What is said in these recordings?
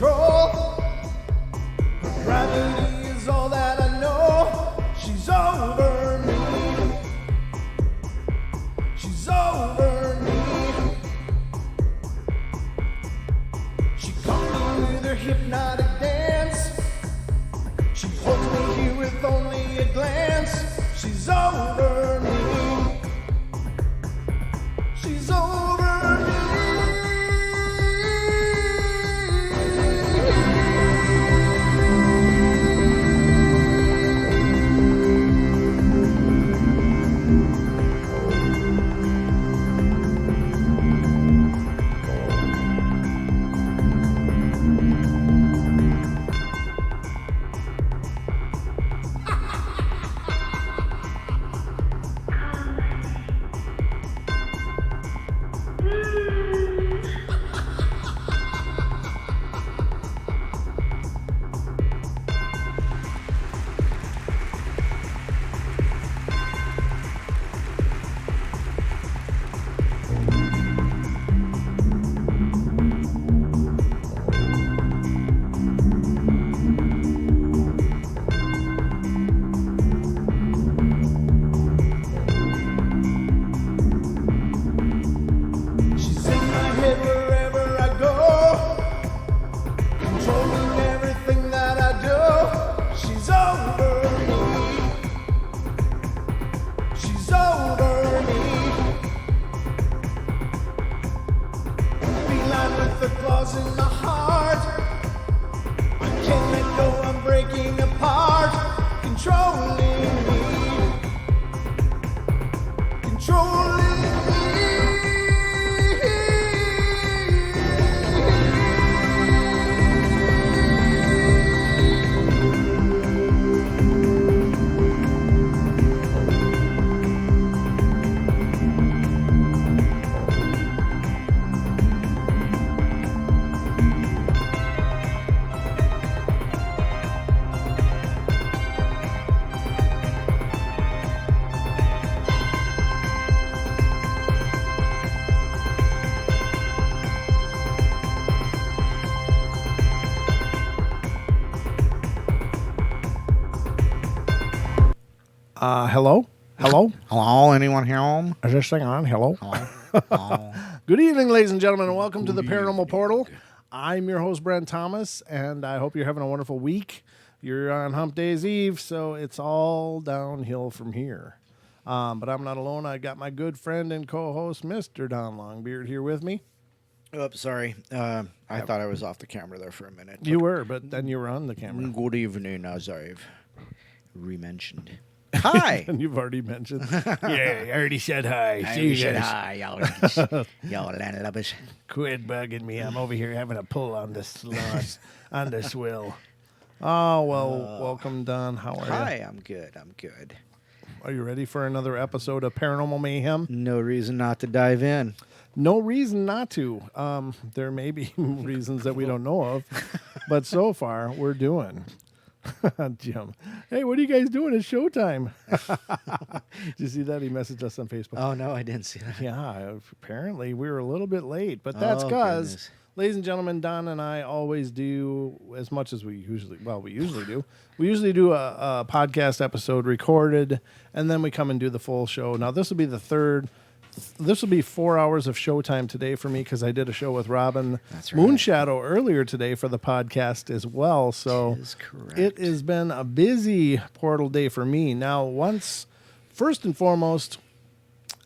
control. Gravity is all that I know. She's over me. She's over me. She comes in with her hypnotic dance. She holds me here with only a glance. She's over me. She's over me. In my heart, I can't let go, I'm breaking apart, controlling me, controlling me. Hello? Hello? Hello? Anyone here home? Is this thing on? Hello? Hello? Good evening, ladies and gentlemen, and welcome to the Paranormal Portal. I'm your host, Brent Thomas, and I hope you're having a wonderful week. You're on Hump Day's Eve, so it's all downhill from here. But I'm not alone. I got my good friend and co-host, Mr. Don Longbeard, here with me. Oops, sorry. I thought I was off the camera there for a minute. You were, but then you were on the camera. Good evening, as I've re-mentioned. Hi! And you've already mentioned. Yeah, I already said hi. I See you said guys. hi, y'all landlubbers. Quit bugging me. I'm over here having a pull on the slots, on the swill. Oh, well, welcome, Don. How are you? Hi, I'm good. Are you ready for another episode of Paranormal Mayhem? No reason not to dive in. No reason not to. There may be reasons that we don't know of, but so far, we're doing. Jim. Hey, what are you guys doing? It's showtime. Did you see that? He messaged us on Facebook. Oh, no, I didn't see that. Yeah, apparently we were a little bit late, but that's because, ladies and gentlemen, Don and I always do as much as we usually do. We usually do a podcast episode recorded, and then we come and do the full show. Now, this will be the third. This will be 4 hours of showtime today for me because I did a show with Robin Moonshadow earlier today for the podcast as well. So it has been a busy portal day for me. Now, first and foremost,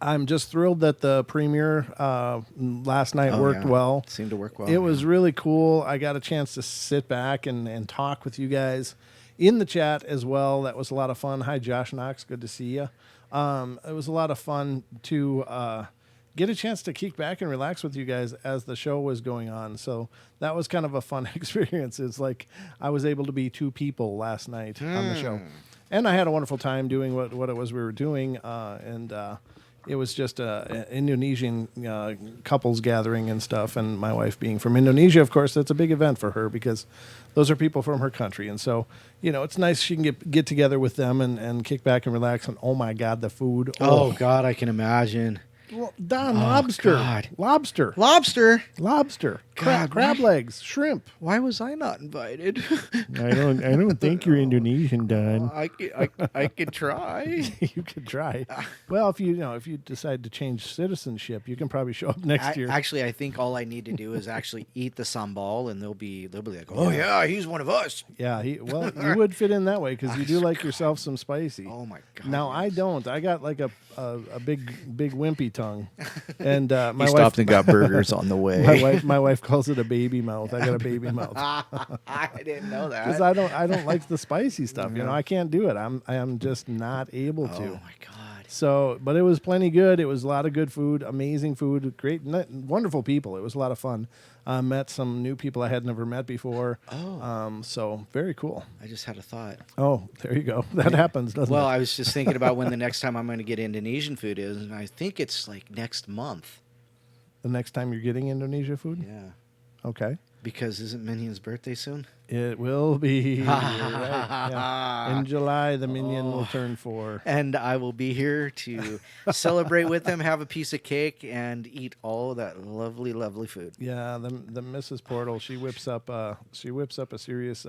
I'm just thrilled that the premiere last night worked well. It seemed to work well. It was really cool. I got a chance to sit back and talk with you guys in the chat as well. That was a lot of fun. Hi, Josh Knox. Good to see you. It was a lot of fun to get a chance to kick back and relax with you guys as the show was going on. So that was kind of a fun experience. It's like I was able to be two people last night on the show. And I had a wonderful time doing what it was we were doing. It was just an Indonesian couples gathering and stuff. And my wife being from Indonesia, of course, that's a big event for her because those are people from her country. And so, it's nice she can get together with them and kick back and relax. And oh, my God, the food. Oh, God, I can imagine. Well, Don, lobster. God. Lobster. Lobster? Lobster. God, crab legs, shrimp. Why was I not invited? I don't think you're Indonesian, Don. I could try. You could try. Well, if you decide to change citizenship, you can probably show up next year. Actually, I think all I need to do is actually eat the sambal, and they'll be like, "Oh yeah, he's one of us." Yeah, you would fit in that way because you do like yourself some spicy. Oh my god! Now I don't. I got like a big wimpy tongue, and my He wife stopped and got burgers on the way. my wife calls it a baby mouth. I got a baby mouth I didn't know that. because I don't like the spicy stuff. You know, I can't do it. I am just not able to. Oh my god! So, but it was plenty good. It was a lot of good food, amazing food, great, wonderful people. It was a lot of fun. Met some new people I had never met before. Oh. So very cool. I just had a thought. Oh, there you go. That happens, doesn't Well, it? I was just thinking about when the next time I'm going to get Indonesian food is, and I think it's like next month. The next time you're getting Indonesia food? Yeah. Okay. Because isn't Minion's birthday soon? It will be. You're right. Yeah. In July, the minion will turn 4. And I will be here to celebrate with them, have a piece of cake, and eat all that lovely, lovely food. Yeah, the Mrs. Portal, she whips up a serious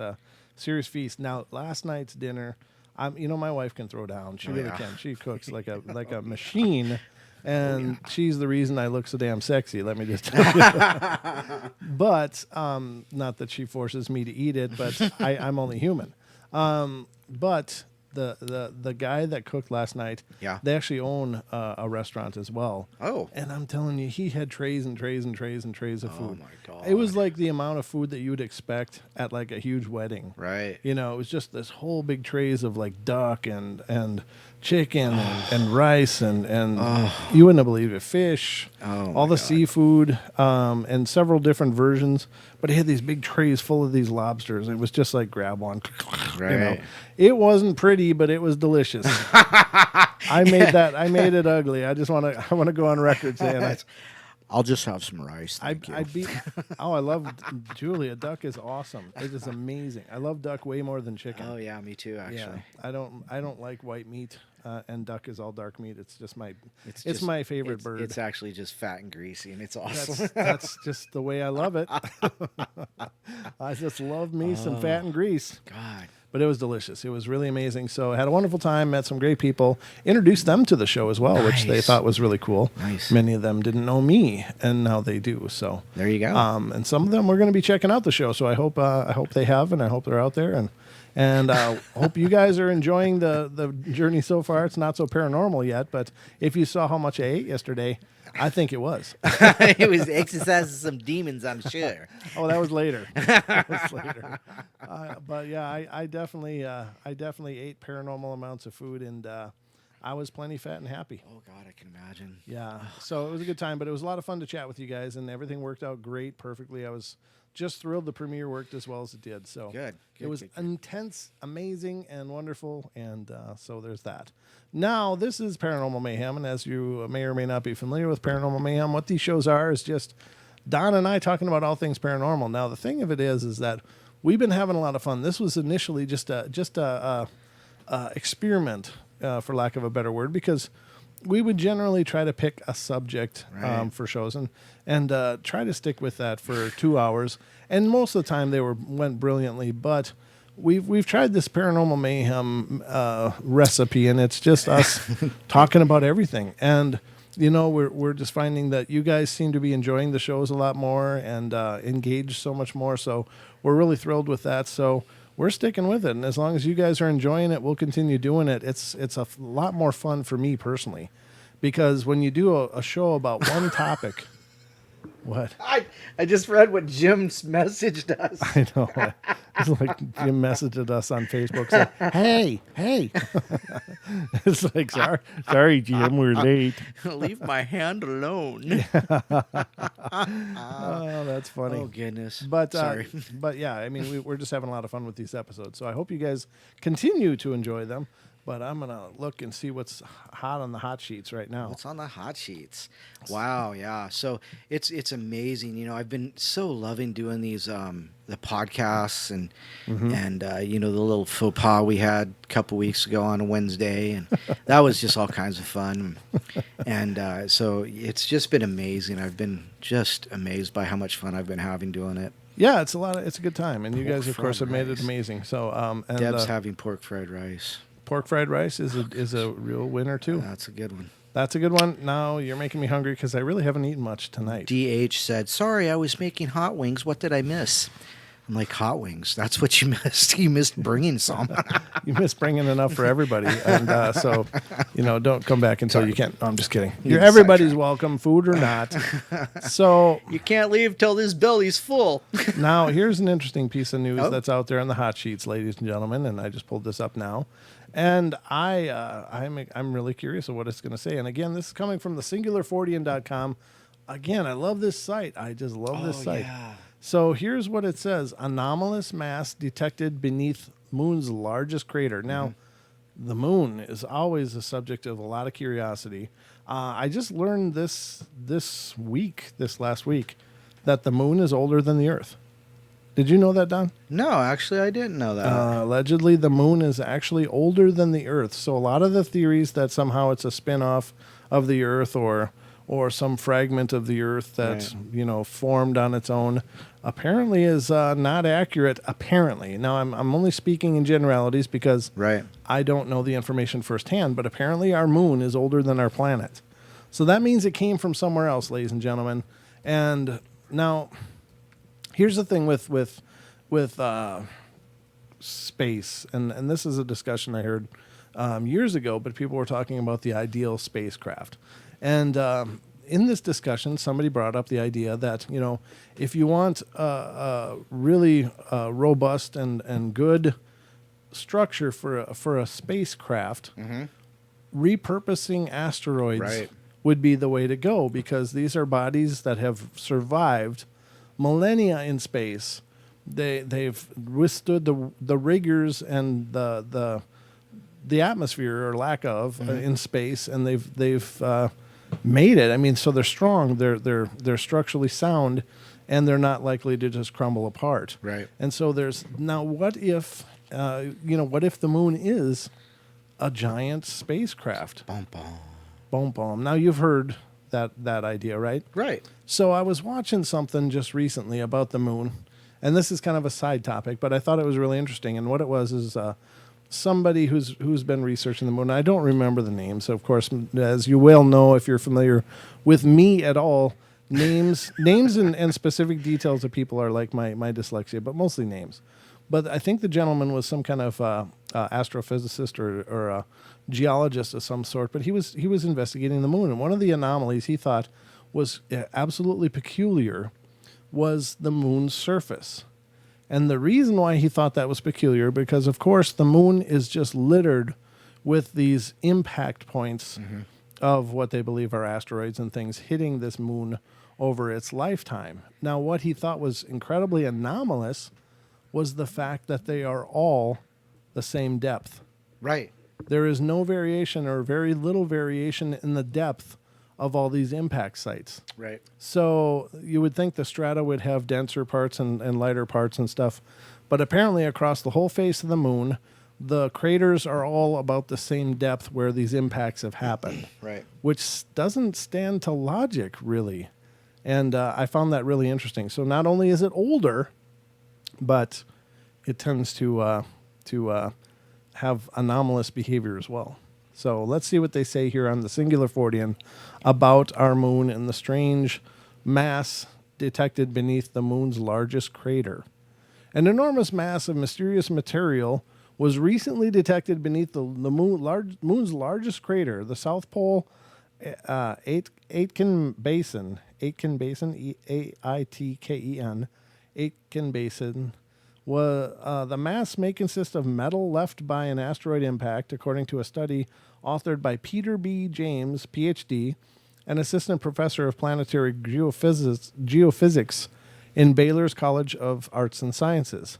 feast. Now, last night's dinner, my wife can throw down. She really can. She cooks like a machine. And she's the reason I look so damn sexy, let me just tell you. But, not that she forces me to eat it, but I'm only human. But the guy that cooked last night, they actually own a restaurant as well. Oh. And I'm telling you, he had trays and trays and trays and trays of food. Oh, my God. It was like the amount of food that you would expect at like a huge wedding. Right. You know, it was just this whole big trays of like duck and chicken and rice and you wouldn't believe it, fish, all the seafood, and several different versions. But he had these big trays full of these lobsters. It was just like grab one. Right. You know, it wasn't pretty, but it was delicious. I made it ugly. I want to go on record saying that. I'll just have some rice. I love Julia. Duck is awesome. It is amazing. I love duck way more than chicken. Oh yeah, me too. Actually, yeah. I don't like white meat, and duck is all dark meat. It's just my favorite bird. It's actually just fat and greasy, and it's awesome. That's just the way I love it. I just love me some fat and grease. God. But it was delicious. It was really amazing. So I had a wonderful time, met some great people, introduced them to the show as well, which they thought was really cool. Nice. Many of them didn't know me, and now they do. So there you go. And some of them are going to be checking out the show. So I hope they have, and I hope they're out there, and hope you guys are enjoying the journey so far. It's not so paranormal yet, but if you saw how much I ate yesterday, I think it was. It was exercising some demons, I'm sure. Oh, that was later. But yeah, I definitely ate paranormal amounts of food, and I was plenty fat and happy. Oh God, I can imagine. Yeah, so it was a good time, but it was a lot of fun to chat with you guys, and everything worked out great, perfectly. I was just thrilled the premiere worked as well as it did. So it was intense, amazing, and wonderful, and so there's that. Now, this is Paranormal Mayhem, and as you may or may not be familiar with Paranormal Mayhem, what these shows are is just Don and I talking about all things paranormal. Now, the thing of it is that we've been having a lot of fun. This was initially just a experiment, for lack of a better word, because we would generally try to pick a subject for shows and try to stick with that for 2 hours. And most of the time they went brilliantly, but we've tried this Paranormal Mayhem recipe, and it's just us talking about everything. And we're just finding that you guys seem to be enjoying the shows a lot more and engaged so much more. So we're really thrilled with that. So we're sticking with it, and as long as you guys are enjoying it, we'll continue doing it. It's a lot more fun for me personally, because when you do a show about one topic, what? I just read what Jim's messaged us. I know. It's like Jim messaged us on Facebook saying, hey. It's like, sorry, Jim, we're late. Leave my hand alone. Oh, that's funny. Oh, goodness. But sorry. But yeah, I mean, we're just having a lot of fun with these episodes. So I hope you guys continue to enjoy them. but I'm going to look and see what's hot on the hot sheets right now. What's on the hot sheets? Wow, yeah. So it's amazing. You know, I've been so loving doing these the podcasts and you know, the little faux pas we had a couple weeks ago on a Wednesday, and that was just all kinds of fun. And so it's just been amazing. I've been just amazed by how much fun I've been having doing it. Yeah, it's a good time, and you Pork guys, of course, have made it fried rice. amazing. So, and Deb's having pork fried rice. pork fried rice is a real winner too. That's a good one. That's a good one. Now you're making me hungry because I really haven't eaten much tonight. DH said, "Sorry, I was making hot wings. What did I miss?" I'm like, hot wings. That's what you missed. You missed bringing some. You missed bringing enough for everybody, and so don't come back until you can't. No, I'm just kidding. You're everybody's welcome, food or not. So You can't leave till this belly's full. now here's an interesting piece of news Oh. that's out there on the hot sheets, ladies and gentlemen, and I just pulled this up now, and I'm really curious of what it's going to say. And again, this is coming from the singular40n.com. Again, I love this site. I just love this site. Yeah. So here's what it says: anomalous mass detected beneath moon's largest crater. Now, the moon is always a subject of a lot of curiosity. I just learned this last week, that the moon is older than the Earth. Did you know that, Don? No, actually, I didn't know that. Allegedly, the moon is actually older than the Earth. So a lot of the theories that somehow it's a spin-off of the Earth or some fragment of the Earth that formed on its own apparently is not accurate. Apparently, now I'm only speaking in generalities because Right. I don't know the information firsthand. But apparently, our moon is older than our planet, so that means it came from somewhere else, ladies and gentlemen. And now, here's the thing with space, and this is a discussion I heard years ago, but people were talking about the ideal spacecraft. And in this discussion, somebody brought up the idea that, if you want a really robust and good structure for a spacecraft, repurposing asteroids Right. would be the way to go, because these are bodies that have survived millennia in space. They've withstood the rigors and the atmosphere or lack of in space, and they've made it. I mean, so they're strong, they're structurally sound, and they're not likely to just crumble apart. Right. And so now what if the moon is a giant spacecraft? Bum, bum. Boom, boom. Now you've heard that idea, right? Right. So I was watching something just recently about the moon, and this is kind of a side topic, but I thought it was really interesting. And what it was is somebody who's been researching the moon. I don't remember the names, of course, as you well know if you're familiar with me at all. Names and specific details of people are like my dyslexia, but mostly names. But I think the gentleman was some kind of astrophysicist or a geologist of some sort. But he was investigating the moon, and one of the anomalies he thought was absolutely peculiar was the moon's surface. And the reason why he thought that was peculiar, because of course the moon is just littered with these impact points of what they believe are asteroids and things hitting this moon over its lifetime. Now, what he thought was incredibly anomalous was the fact that they are all the same depth. Right. There is no variation or very little variation in the depth of all these impact sites. Right. So you would think the strata would have denser parts and lighter parts and stuff. But apparently across the whole face of the moon, the craters are all about the same depth where these impacts have happened. Right. Which doesn't stand to logic, really. And I found that really interesting. So not only is it older, but it tends to have anomalous behavior as well. So let's see what they say here on the Singular 40 about our moon and the strange mass detected beneath the moon's largest crater. An enormous mass of mysterious material was recently detected beneath the moon's largest crater, the South Pole Aitken Basin, Aitken, Aitken Basin. The mass may consist of metal left by an asteroid impact, according to a study authored by Peter B. James, Ph.D., an assistant professor of planetary geophysics in Baylor's College of Arts and Sciences.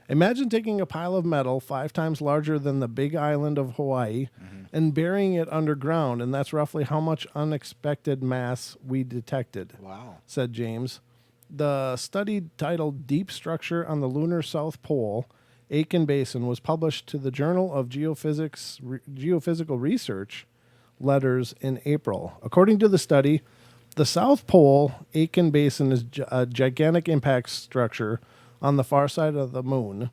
Imagine taking a pile of metal 5 times larger than the big island of Hawaii and burying it underground, and that's roughly how much unexpected mass we detected, Wow. said James. The study titled Deep Structure on the Lunar South Pole, Aitken Basin, was published to the Journal of Geophysical Research Letters in April. According to the study, the South Pole Aitken Basin is a gigantic impact structure on the far side of the moon,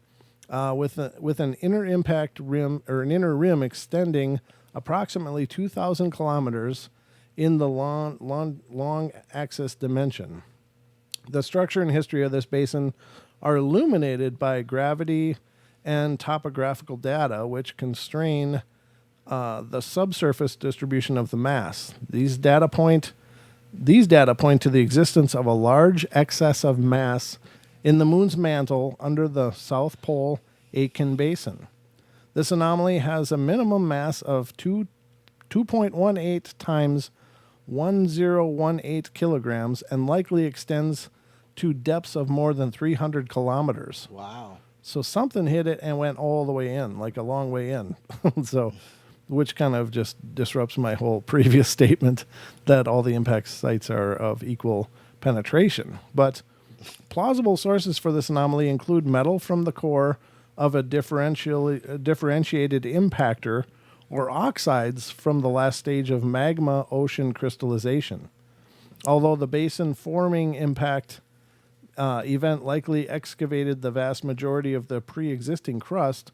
with an inner impact rim or an inner rim extending approximately 2,000 kilometers in the long axis dimension. The structure and history of this basin are illuminated by gravity and topographical data, which constrain the subsurface distribution of the mass. These data point to the existence of a large excess of mass in the moon's mantle under the South Pole Aitken Basin. This anomaly has a minimum mass of 2.18 times 1018 kilograms and likely extends to depths of more than 300 kilometers. Wow. So something hit it and went all the way in, like a long way in. So, which kind of just disrupts my whole previous statement that all the impact sites are of equal penetration. But plausible sources for this anomaly include metal from the core of a differentiated impactor or oxides from the last stage of magma ocean crystallization. Although the basin forming impact event likely excavated the vast majority of the pre-existing crust,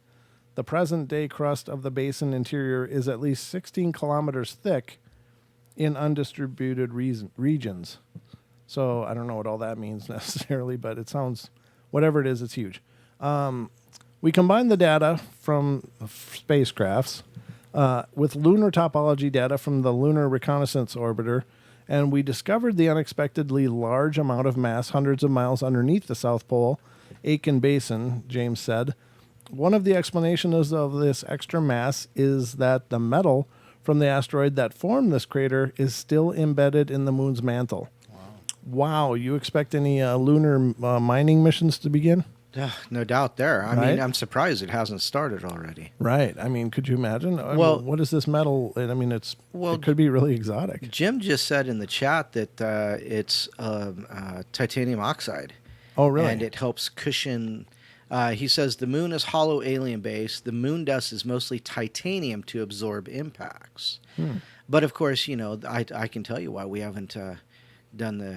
the present-day crust of the basin interior is at least 16 kilometers thick in undistributed regions. So I don't know what all that means necessarily, but it sounds, whatever it is, it's huge. We combined the data from spacecrafts with lunar topology data from the Lunar Reconnaissance Orbiter, and we discovered the unexpectedly large amount of mass hundreds of miles underneath the South Pole Aitken Basin, James said. One of the explanations of this extra mass is that the metal from the asteroid that formed this crater is still embedded in the moon's mantle. Wow, you expect any lunar mining missions to begin? No doubt there. I Right? mean, I'm surprised it hasn't started already. Right. I mean, could you imagine? Well- what is this metal? I mean, it could be really exotic. Jim just said in the chat that it's titanium oxide. Oh, really? And it helps cushion. He says the moon is hollow alien base. The moon dust is mostly titanium to absorb impacts. But of course, you know, I can tell you why we haven't done the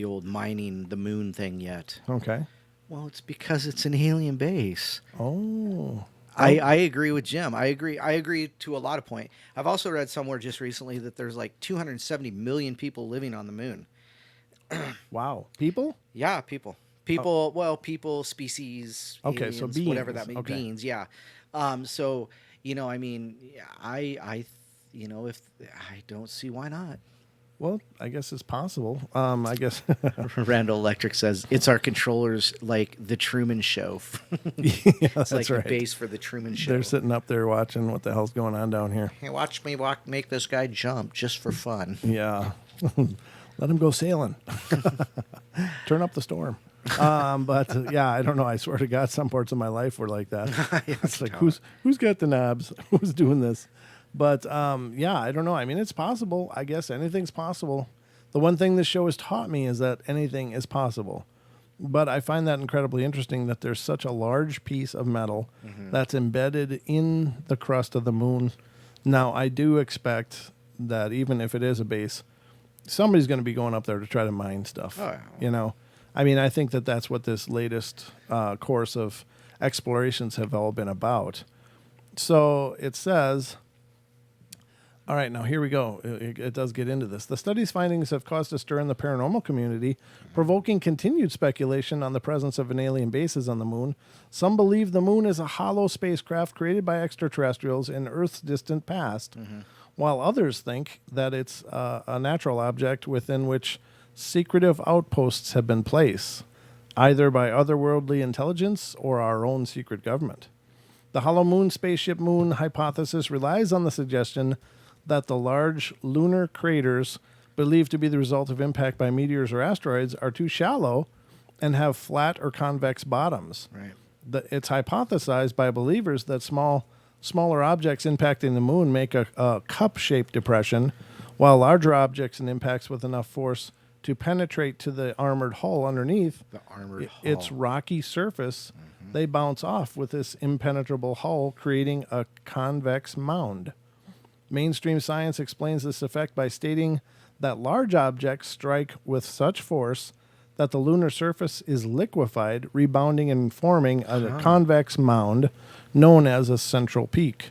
old mining the moon thing yet. Okay. Well, it's because it's an alien base. Oh. I agree with Jim. I agree to a lot of point. I've also read somewhere just recently that there's like 270 million people living on the moon. Wow. People? Yeah, people. People, well, people, species, Okay, so aliens, whatever that beings. may Okay. beings, yeah. So, you know, I mean, you know, if I don't see why not. Well, I guess it's possible. I guess. Randall Electric says it's our controllers like the Truman Show. Yeah, It's that's like right. the base for the Truman Show. They're sitting up there watching what the hell's going on down here. Hey, watch me make this guy jump just for fun. Yeah. Let him go sailing. Turn up the storm. But yeah, I don't know. I swear to God, some parts of my life were like that. It's like, who's got the knobs? Who's doing this? But yeah, I don't know. I mean, it's possible. I guess anything's possible. The one thing this show has taught me is that anything is possible. But I find that incredibly interesting that there's such a large piece of metal that's embedded in the crust of the moon. Now, I do expect that even if it is a base, somebody's going to be going up there to try to mine stuff. Oh, yeah. You know, I mean, I think that that's what this latest course of explorations have all been about. So it says, all right, now here we go. It does get into this. The study's findings have caused a stir in the paranormal community, provoking continued speculation on the presence of an alien bases on the moon. Some believe the moon is a hollow spacecraft created by extraterrestrials in Earth's distant past, while others think that it's a natural object within which secretive outposts have been placed, either by otherworldly intelligence or our own secret government. The hollow moon spaceship moon hypothesis relies on the suggestion that the large lunar craters believed to be the result of impact by meteors or asteroids are too shallow and have flat or convex bottoms. Right. It's hypothesized by believers that smaller objects impacting the moon make a cup-shaped depression, while larger objects and impacts with enough force to penetrate to the armored hull underneath its rocky surface, they bounce off with this impenetrable hull, creating a convex mound. Mainstream science explains this effect by stating that large objects strike with such force that the lunar surface is liquefied, rebounding and forming a convex mound known as a central peak.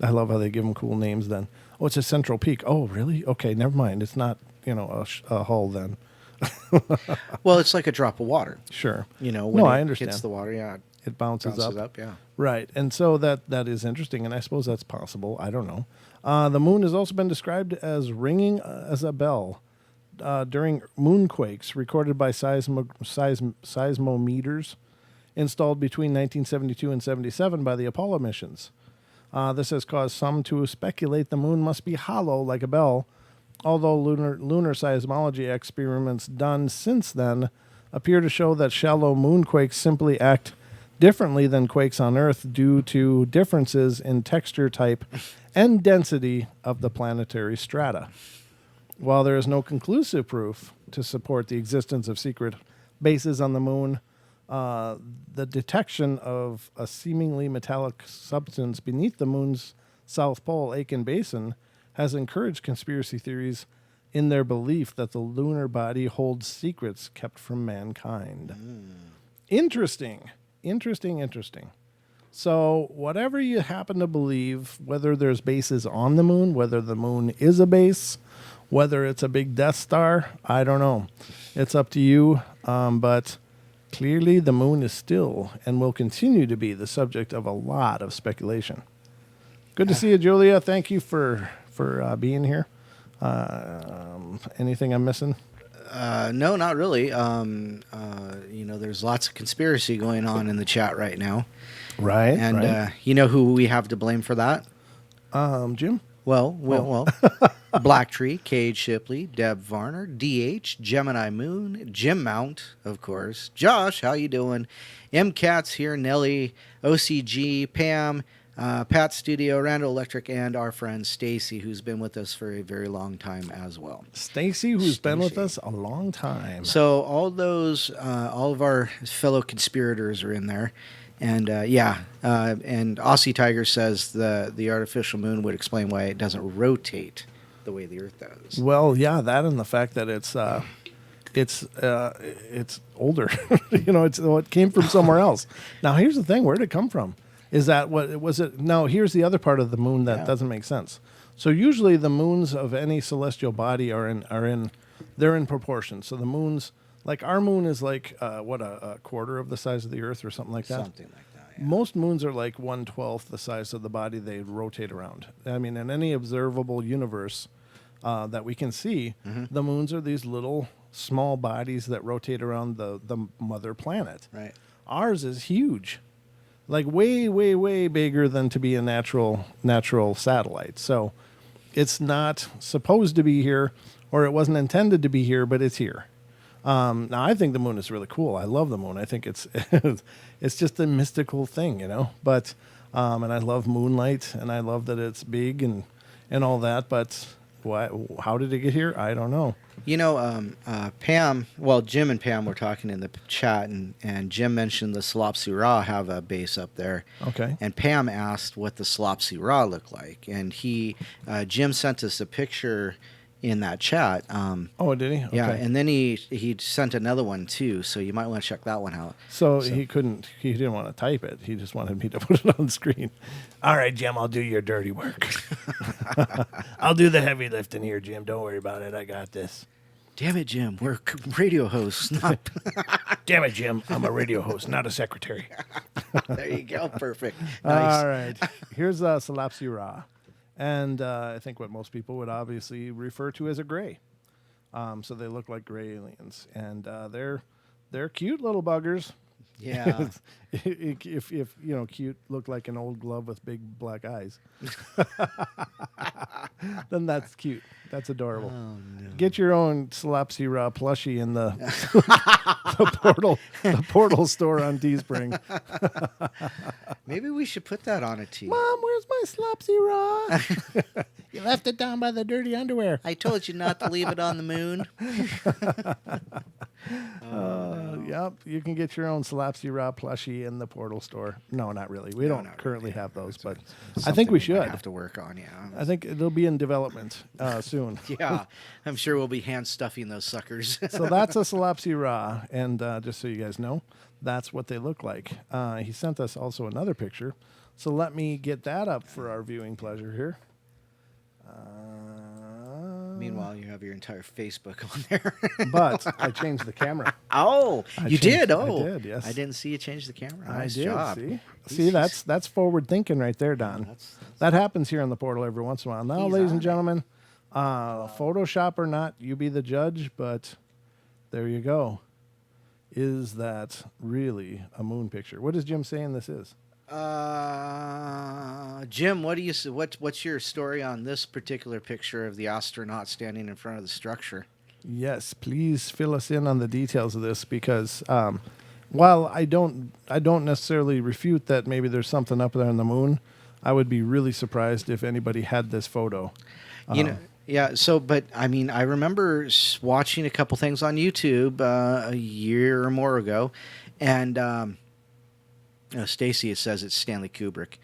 I love how they give them cool names then. Oh, it's a central peak. Oh, really? Okay, never mind. It's not, a hull then. Well, it's like a drop of water. Sure. When I it understand. hits the water, It bounces up. Yeah. Right. And so that is interesting, and I suppose that's possible. I don't know. The moon has also been described as ringing as a bell during moonquakes recorded by seismometers installed between 1972 and 77 by the Apollo missions. This has caused some to speculate the moon must be hollow like a bell, although lunar seismology experiments done since then appear to show that shallow moonquakes simply act differently than quakes on Earth due to differences in texture type and density of the planetary strata. While there is no conclusive proof to support the existence of secret bases on the moon, the detection of a seemingly metallic substance beneath the moon's south pole, Aitken Basin, has encouraged conspiracy theories in their belief that the lunar body holds secrets kept from mankind. Interesting. So whatever you happen to believe, whether there's bases on the moon, whether the moon is a base, whether it's a big Death Star, I don't know. It's up to you, but clearly the moon is still and will continue to be the subject of a lot of speculation. Good to see you, Julia. Thank you for being here. Anything I'm missing? No, not really. There's lots of conspiracy going on in the chat right now. Right. And right. You know who we have to blame for that? Jim? Well, Black Tree, Cade Shipley, Deb Varner, DH, Gemini Moon, Jim Mount, of course, Josh, how you doing? M Cats here, Nelly, OCG, Pam, Pat Studio, Randall Electric, and our friend Stacy, who's been with us for a very long time as well. Stacy, who's been with us a long time. So all of our fellow conspirators are in there. And and Aussie Tiger says the artificial moon would explain why it doesn't rotate the way the Earth does. Well, yeah, that and the fact that it's older. It came from somewhere else. Now, here's the thing: where did it come from? Is that what was it? No, here's the other part of the moon that doesn't make sense. So usually the moons of any celestial body are in proportion. So the moons. Like our moon is like a quarter of the size of the Earth or something like that. Something like that. Yeah. Most moons are like 1/12 the size of the body they rotate around. I mean, in any observable universe that we can see, the moons are these little small bodies that rotate around the mother planet. Right. Ours is huge, like way, way, way bigger than to be a natural satellite. So it's not supposed to be here, or it wasn't intended to be here, but it's here. Now, I think the moon is really cool. I love the moon. I think it's it's just a mystical thing, But and I love moonlight, and I love that it's big and all that. But how did it get here? I don't know. Pam. Well, Jim and Pam were talking in the chat, and Jim mentioned the Solopsi Ra have a base up there. Okay. And Pam asked what the Solopsi Ra looked like, and Jim sent us a picture in that chat. Oh, did he? Okay. Yeah, and then he sent another one too, so you might want to check that one out. So he didn't want to type it. He just wanted me to put it on the screen. All right, Jim, I'll do your dirty work. I'll do the heavy lifting here, Jim. Don't worry about it. I got this. Damn it, Jim. We're radio hosts, not... Damn it, Jim. I'm a radio host, not a secretary. There you go. Perfect. Nice. All right. Here's Solopsi Ra. And I think what most people would obviously refer to as a gray. So they look like gray aliens. And they're cute little buggers. Yeah. if cute looked like an old glove with big black eyes, then that's cute. That's adorable. Oh, no. Get your own Slapsy Raw plushie in the the portal store on Teespring. Maybe we should put that on a tee. Mom, where's my Slapsy Raw? You left it down by the dirty underwear. I told you not to leave it on the moon. Yep, you can get your own Slapsy Raw plushie in the portal store. No, not really. We don't not currently really. have those, but I Something think we might should. have to work on. Yeah. I think it'll be in development soon. Yeah, I'm sure we'll be hand stuffing those suckers. So that's a Slapsy Raw, and just so you guys know, that's what they look like. He sent us also another picture, so let me get that up for our viewing pleasure here. Meanwhile, you have your entire Facebook on there. But I changed the camera. Oh, you did? Oh, I did, yes. I didn't see you change the camera. Nice I did, job. See, that's forward thinking right there, Don. That's- That happens here on the portal every once in a while. Now, He's ladies on and it. gentlemen, Photoshop or not, you be the judge, but there you go. Is that really a moon picture? What is Jim saying this is? Jim, what do you what's your story on this particular picture of the astronaut standing in front of the structure? Yes, please fill us in on the details of this because while I don't necessarily refute that maybe there's something up there on the moon, I would be really surprised if anybody had this photo. You know, yeah. So, but I mean, I remember watching a couple things on YouTube a year or more ago, and Stacy says it's Stanley Kubrick.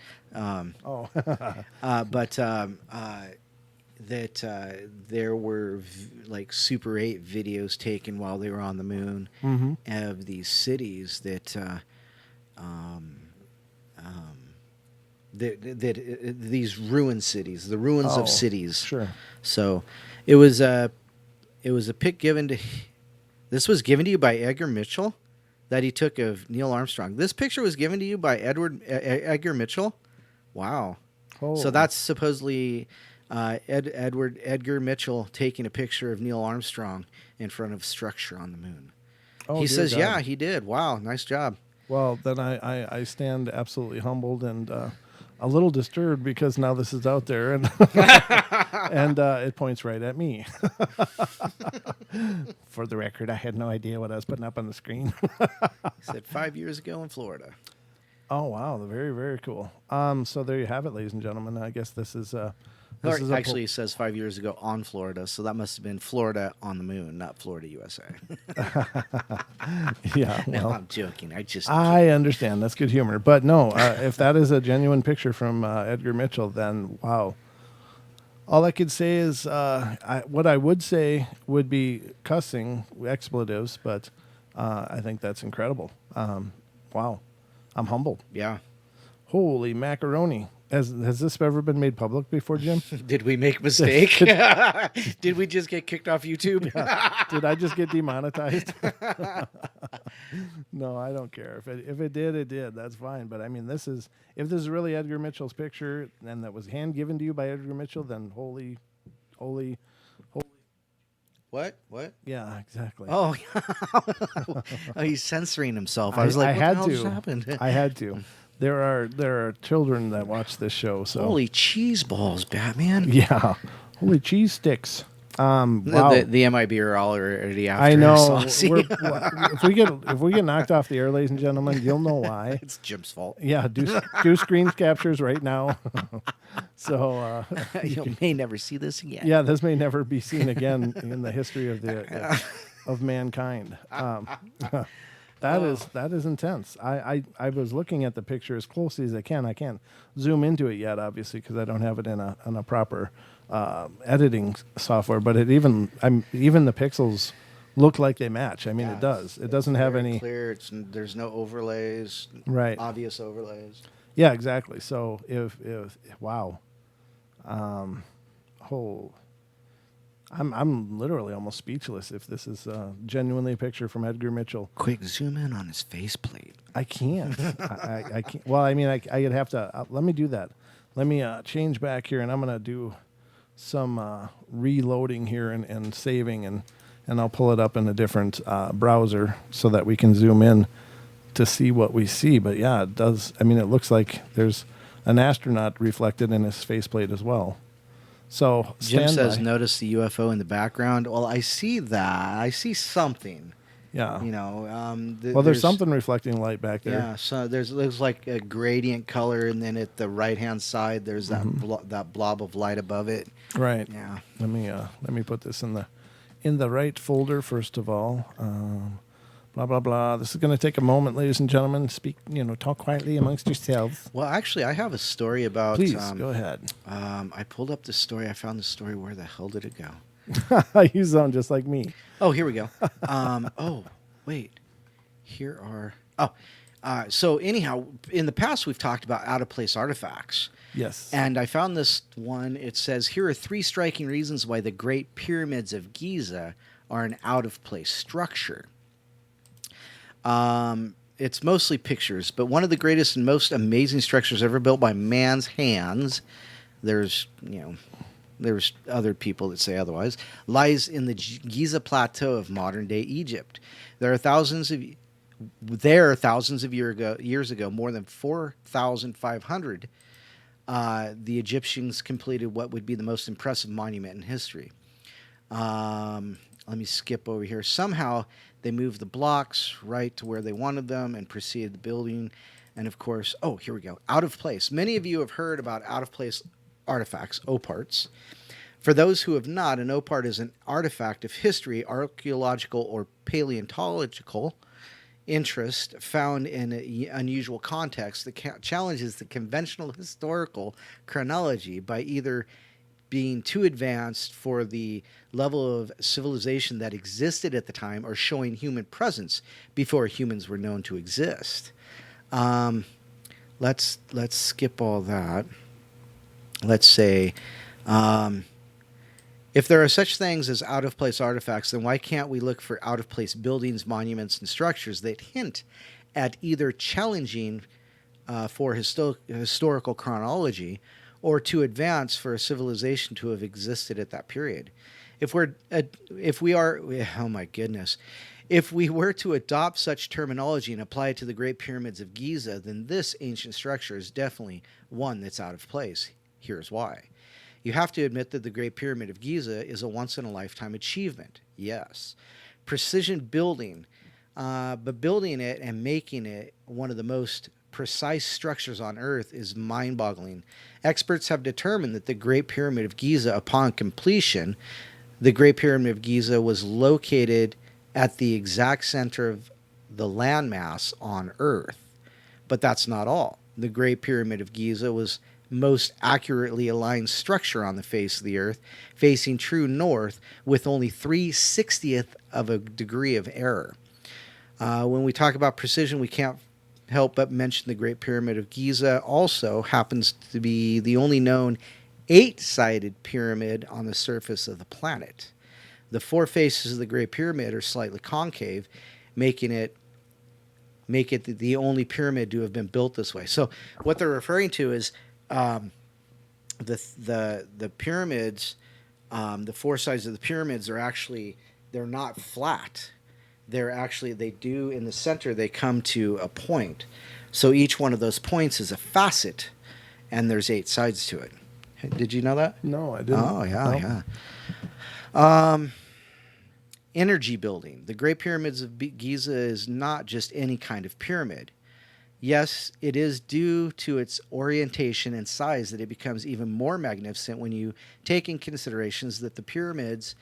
That there were like Super 8 videos taken while they were on the moon of these cities that these ruined cities, the ruins of cities. Sure. So it was a pic given to. This was given to you by Edgar Mitchell, that he took of Neil Armstrong. This picture was given to you by Edgar Mitchell. Wow. Oh. So that's supposedly Edgar Mitchell taking a picture of Neil Armstrong in front of a structure on the moon. Oh, He dear says, God. yeah, he did. Wow, nice job. Well, then I stand absolutely humbled and a little disturbed because now this is out there and and it points right at me. For the record, I had no idea what I was putting up on the screen. He said 5 years ago in Florida. Oh wow, very very cool. So there you have it, ladies and gentlemen. I guess this is Or actually, he says 5 years ago on Florida, so that must have been Florida on the moon, not Florida, USA. yeah. No, Well, I'm joking. I understand. That's good humor. But no, if that is a genuine picture from Edgar Mitchell, then wow. All I could say is what I would say would be cussing, expletives, but I think that's incredible. Wow. I'm humbled. Yeah. Holy macaroni. Has this ever been made public before, Jim? Did we make a mistake? Did we just get kicked off YouTube? Did I just get demonetized? No, I don't care. If it did, it did. That's fine. But I mean, if this is really Edgar Mitchell's picture and that was hand given to you by Edgar Mitchell, then holy. What? Yeah, exactly. Oh, oh, he's censoring himself. I was I like, what had the hell to. just happened? I had to. There are children that watch this show. So Holy cheese balls, Batman. yeah, holy cheese sticks. Wow. The MIB are already after I know. Saucy. If we get knocked off the air, ladies and gentlemen, you'll know why. It's Jim's fault. Yeah, do screen captures right now. So You may never see this again. yeah, this may never be seen again in the history of mankind. That is intense. I was looking at the picture as closely as I can. I can't zoom into it yet, obviously, because I don't have it in a proper editing software. But even the pixels look like they match. I mean, it does. It doesn't have Very any clear. There's no overlays. Right. Obvious overlays. Yeah, exactly. So if wow, I'm literally almost speechless if this is genuinely a picture from Edgar Mitchell. Quick, zoom in on his faceplate. I can't. I can't. Well, I mean, I'd have to. Let me do that. Let me change back here, and I'm gonna do some reloading here and saving, and I'll pull it up in a different browser so that we can zoom in to see what we see. But yeah, it does. I mean, it looks like there's an astronaut reflected in his faceplate as well. So Jim says, by. notice the UFO in the background. Well, I see that. I see something. Yeah. You know, Well, there's something reflecting light back there. Yeah, so looks like a gradient color, and then at the right-hand side, there's that that blob of light above it. Right. Yeah. Let me put this in the right folder first of all. Blah blah blah. This is going to take a moment, ladies and gentlemen. Speak, talk quietly amongst yourselves. Well, actually, I have a story about. Please go ahead. I pulled up the story. I found the story. Where the hell did it go? You sound just like me. Oh, here we go. Oh, wait. Here are. So anyhow, in the past we've talked about out of place artifacts. Yes. And I found this one. It says, here are 3 striking reasons why the Great Pyramids of Giza are an out of place structure. It's mostly pictures, but one of the greatest and most amazing structures ever built by man's hands, there's other people that say otherwise, lies in the Giza Plateau of modern-day Egypt. There are thousands of years ago, more than 4,500, the Egyptians completed what would be the most impressive monument in history. Let me skip over here. Somehow, they moved the blocks right to where they wanted them and proceeded the building. And of course, here we go. Out of place. Many of you have heard about out of place artifacts, OPARTs. For those who have not, an OPART is an artifact of history, archaeological, or paleontological interest found in an unusual context that challenges the conventional historical chronology by either being too advanced for the level of civilization that existed at the time or showing human presence before humans were known to exist. Let's skip all that. Let's say, if there are such things as out-of-place artifacts, then why can't we look for out-of-place buildings, monuments, and structures that hint at either challenging for historical chronology or too advanced for a civilization to have existed at that period? If we were to adopt such terminology and apply it to the Great Pyramids of Giza, then this ancient structure is definitely one that's out of place. Here's why. You have to admit that the Great Pyramid of Giza is a once-in-a-lifetime achievement. Yes. Precision building, but building it and making it one of the most precise structures on Earth is mind-boggling. Experts have determined that the Great Pyramid of Giza, upon completion, the Great Pyramid of Giza was located at the exact center of the landmass on Earth. But that's not all. The Great Pyramid of Giza was most accurately aligned structure on the face of the Earth, facing true north with only 3/60th of a degree of error. When we talk about precision, we can't help but mention the Great Pyramid of Giza also happens to be the only known 8-sided pyramid on the surface of the planet. The 4 faces of the Great Pyramid are slightly concave, make it the only pyramid to have been built this way. So what they're referring to is the pyramids, the 4 sides of the pyramids they're not flat. They do in the center, they come to a point. So each one of those points is a facet, and there's 8 sides to it. Did you know that? No, I didn't. Oh, yeah, Nope. yeah. Energy building. The Great Pyramids of Giza is not just any kind of pyramid. Yes, it is due to its orientation and size that it becomes even more magnificent when you take in considerations that the pyramid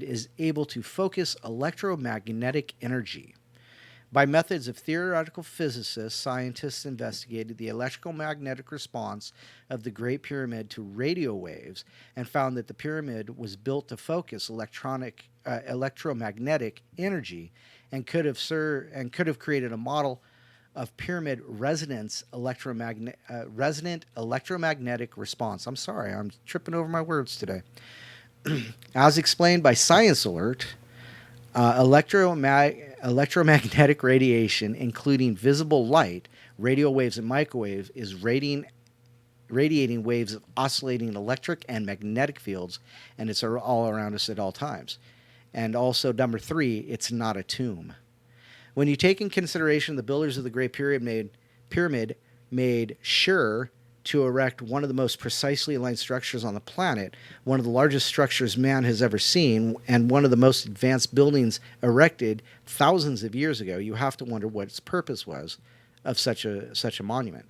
is able to focus electromagnetic energy. By methods of theoretical physicists, scientists investigated the electromagnetic response of the Great Pyramid to radio waves and found that the pyramid was built to focus electromagnetic energy and could have created a model of pyramid resonant electromagnetic response. I'm sorry, I'm tripping over my words today. As explained by Science Alert, electromagnetic radiation, including visible light, radio waves, and microwave, is radiating waves of oscillating electric and magnetic fields, and it's all around us at all times. And also, number 3, it's not a tomb. When you take in consideration the builders of the Great Pyramid made sure to erect one of the most precisely aligned structures on the planet, one of the largest structures man has ever seen, and one of the most advanced buildings erected thousands of years ago, you have to wonder what its purpose was of such a monument.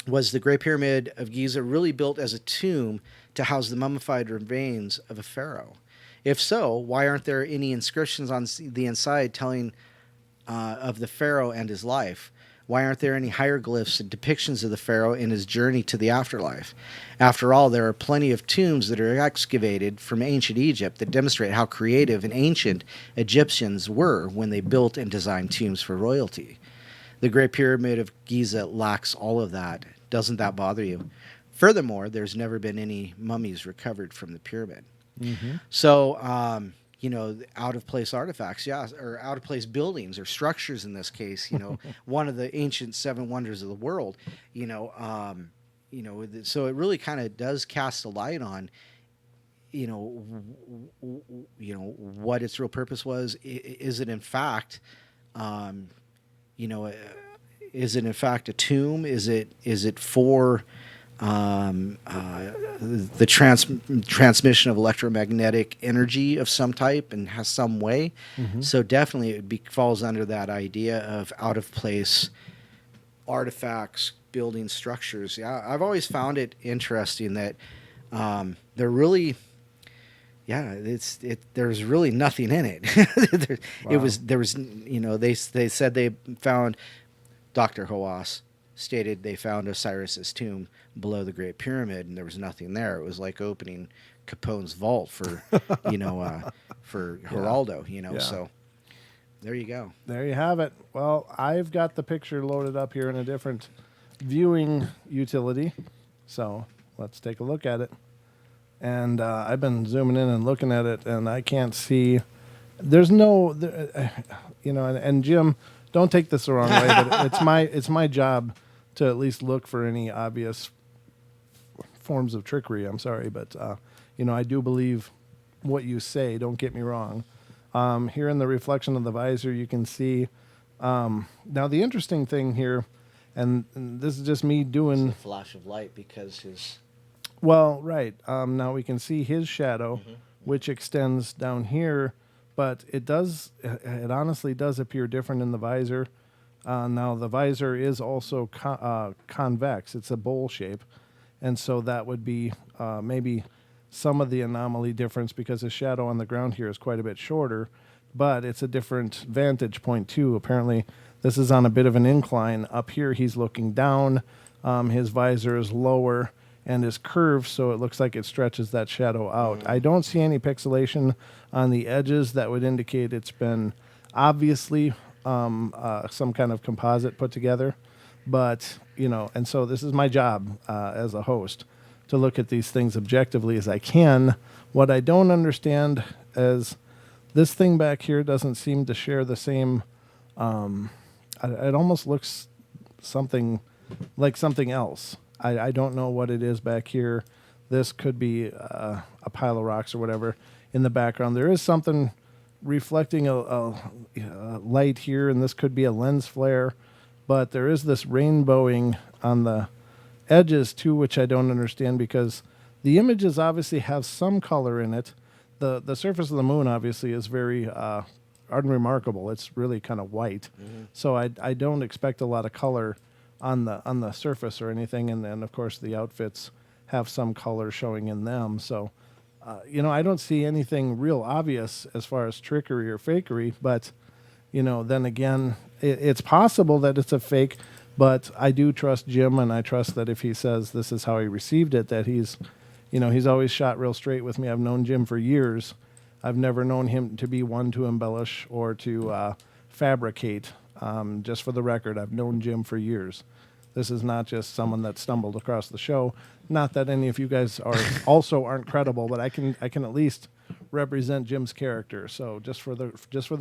Was the Great Pyramid of Giza really built as a tomb to house the mummified remains of a pharaoh? If so, why aren't there any inscriptions on the inside telling of the pharaoh and his life? Why aren't there any hieroglyphs and depictions of the pharaoh in his journey to the afterlife? After all, there are plenty of tombs that are excavated from ancient Egypt that demonstrate how creative and ancient Egyptians were when they built and designed tombs for royalty. The Great Pyramid of Giza lacks all of that. Doesn't that bother you? Furthermore, there's never been any mummies recovered from the pyramid. Mm-hmm. So, out of place artifacts, or out of place buildings or structures in this case, one of the ancient seven wonders of the world, so it really kind of does cast a light on, what its real purpose was. Is it in fact, is it in fact a tomb? Is it for the transmission of electromagnetic energy of some type and has some way? Mm-hmm. So definitely it falls under that idea of out of place artifacts, building structures. Yeah, I've always found it interesting that they're really. Yeah, there's really nothing in it. Wow. They said they found, Dr. Hawass stated they found Osiris's tomb below the Great Pyramid, and there was nothing there. It was like opening Capone's vault for, for Geraldo, Yeah. So there you go. There you have it. Well, I've got the picture loaded up here in a different viewing utility, so let's take a look at it. And I've been zooming in and looking at it, and I can't see. There's no, and Jim, don't take this the wrong way, but it's my job to at least look for any obvious forms of trickery. I'm sorry, but I do believe what you say. Don't get me wrong. Here in the reflection of the visor, you can see. Now the interesting thing here, and this is just me doing it's a flash of light because his. Well, right. Now we can see his shadow, mm-hmm. which extends down here, but it honestly does appear different in the visor. Now the visor is also convex. It's a bowl shape. And so that would be maybe some of the anomaly difference because the shadow on the ground here is quite a bit shorter, but it's a different vantage point too. Apparently this is on a bit of an incline. Up here he's looking down. His visor is lower and is curved, so it looks like it stretches that shadow out. I don't see any pixelation on the edges that would indicate it's been obviously some kind of composite put together. But, and so this is my job as a host, to look at these things objectively as I can. What I don't understand is this thing back here doesn't seem to share the same, it almost looks something like something else. I don't know what it is back here. This could be a pile of rocks or whatever in the background. There is something reflecting a light here, and this could be a lens flare. But there is this rainbowing on the edges, too, which I don't understand because the images obviously have some color in it. The surface of the moon, obviously, is very unremarkable. It's really kind of white. Mm-hmm. So I don't expect a lot of color on the surface or anything, and then of course the outfits have some color showing in them. So, I don't see anything real obvious as far as trickery or fakery. But, then again, it's possible that it's a fake. But I do trust Jim, and I trust that if he says this is how he received it, that he's always shot real straight with me. I've known Jim for years. I've never known him to be one to embellish or to fabricate. Just for the record, I've known Jim for years. This is not just someone that stumbled across the show. Not that any of you guys aren't credible, but I can at least represent Jim's character. So just for the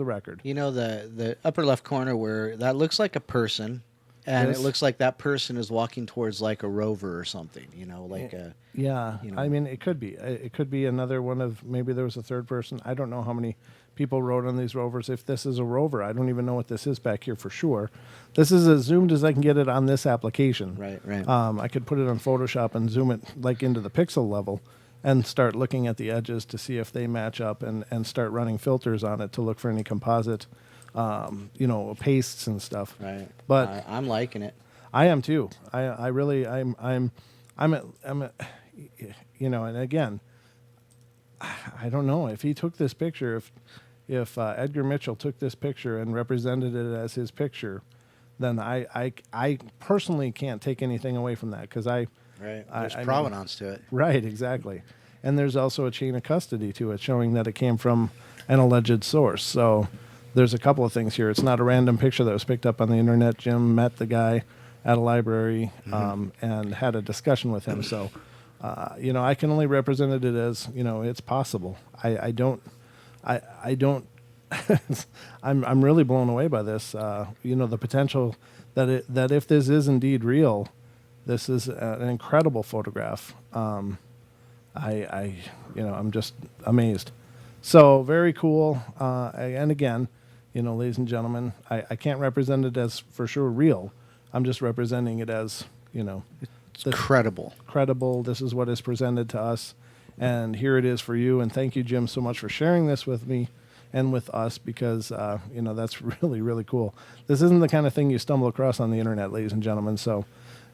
record, the upper left corner where that looks like a person, And This- it looks like that person is walking towards like a rover or something, like a. Yeah, You know. I mean, it could be. It could be another one of, maybe there was a third person. I don't know how many people rode on these rovers. If this is a rover, I don't even know what this is back here for sure. This is as zoomed as I can get it on this application. Right. I could put it on Photoshop and zoom it like into the pixel level and start looking at the edges to see if they match up and start running filters on it to look for any composite, pastes and stuff. Right. But I'm liking it. I am too. I really, I'm and again, I don't know if he took this picture, if Edgar Mitchell took this picture and represented it as his picture, then I personally can't take anything away from that because Right. There's provenance to it. Right, exactly. And there's also a chain of custody to it showing that it came from an alleged source. So there's a couple of things here. It's not a random picture that was picked up on the internet. Jim met the guy at a library and had a discussion with him. So, I can only represent it as, it's possible. I don't, I'm really blown away by this. The potential that if this is indeed real, this is an incredible photograph. I'm just amazed. So very cool. And again, ladies and gentlemen, I can't represent it as for sure real. I'm just representing it as, It's credible. Credible. This is what is presented to us. And here it is for you. And thank you, Jim, so much for sharing this with me and with us because, that's really, really cool. This isn't the kind of thing you stumble across on the internet, ladies and gentlemen. So